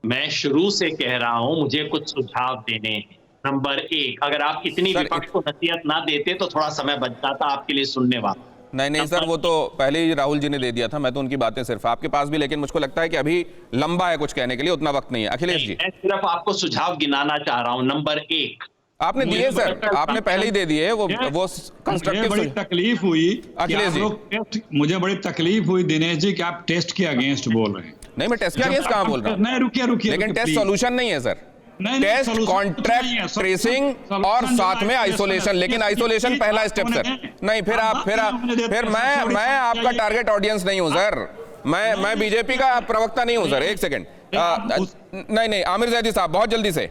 मैं शुरू से कह रहा हूं मुझे कुछ सुझाव देने हैं। नंबर 1, अगर आप इतनी विपक्ष को नसीहत ना देते तो थोड़ा समय बच जाता आपके लिए सुनने वाला। नहीं सर, वो तो पहले ही राहुल जी ने दे दिया था। मैं तो उनकी बातें सिर्फ आपके पास भी, लेकिन मुझको लगता है कि अभी लंबा है कुछ कहने के लिए, उतना वक्त नहीं है। अखिलेश जी, मैं सिर्फ आपको सुझाव गिनाना चाह रहा हूं। नंबर 1 आपने दिए सर, आपने पहले ही दे दिए। वो कंस्ट्रक्टिव। बड़ी तकलीफ हुई अखिलेश जी, मुझे बड़ी तकलीफ हुई दिनेश जी कि आप टेस्ट के अगेंस्ट बोल रहे हैं। नहीं, मैं टेस्ट के अगेंस्ट कहां बोल रहा हूं? नहीं, रुकिए, लेकिन टेस्ट सॉल्यूशन नहीं है सर। टेस्ट, कॉन्ट्रैक्ट ट्रेसिंग और साथ में आइसोलेशन। लेकिन आइसोलेशन पहला स्टेप सर। नहीं, फिर मैं आपका टारगेट ऑडियंस नहीं हूं सर। मैं बीजेपी का प्रवक्ता नहीं हूं सर। एक सेकंड। नहीं, आमिर जैदी साहब बहुत जल्दी से।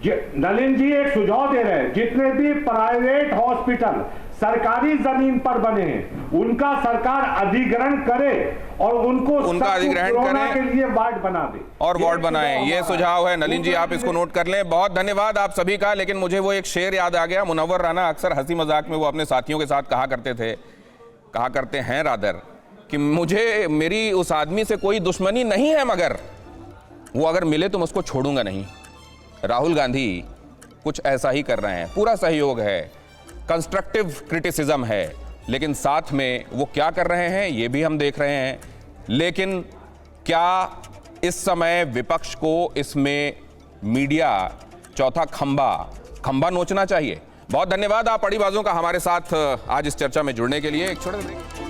नलिन जी एक सुझाव दे रहे हैं, जितने भी प्राइवेट हॉस्पिटल सरकारी जमीन पर बने हैं उनका सरकार अधिग्रहण करे और उनका अधिग्रहण करें के लिए वार्ड बना दे और वार्ड बनाएं। ये सुझाव है नलिन जी, आप इसको नोट कर लें। बहुत धन्यवाद आप सभी का। लेकिन मुझे वो एक शेर याद आ गया। मुनव्वर राना अक्सर हंसी मजाक में वो अपने साथियों के साथ कहा करते हैं रादर, कि मुझे मेरी उस आदमी से कोई दुश्मनी नहीं है, मगर वो अगर मिले तो मैं उसको छोड़ूंगा नहीं। राहुल गांधी कुछ ऐसा ही कर रहे हैं। पूरा सहयोग है, कंस्ट्रक्टिव क्रिटिसिज्म है, लेकिन साथ में वो क्या कर रहे हैं ये भी हम देख रहे हैं। लेकिन क्या इस समय विपक्ष को इसमें मीडिया चौथा खंबा नोचना चाहिए? बहुत धन्यवाद आप अड़ीबाजों का हमारे साथ आज इस चर्चा में जुड़ने के लिए। एक छोटे से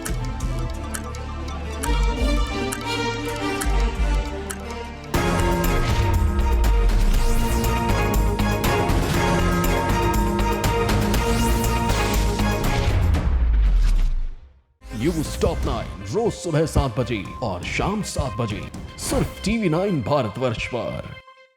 न्यूज़ टॉप 9 रोज सुबह 7 बजे और शाम 7 बजे सिर्फ TV9 भारतवर्ष पर।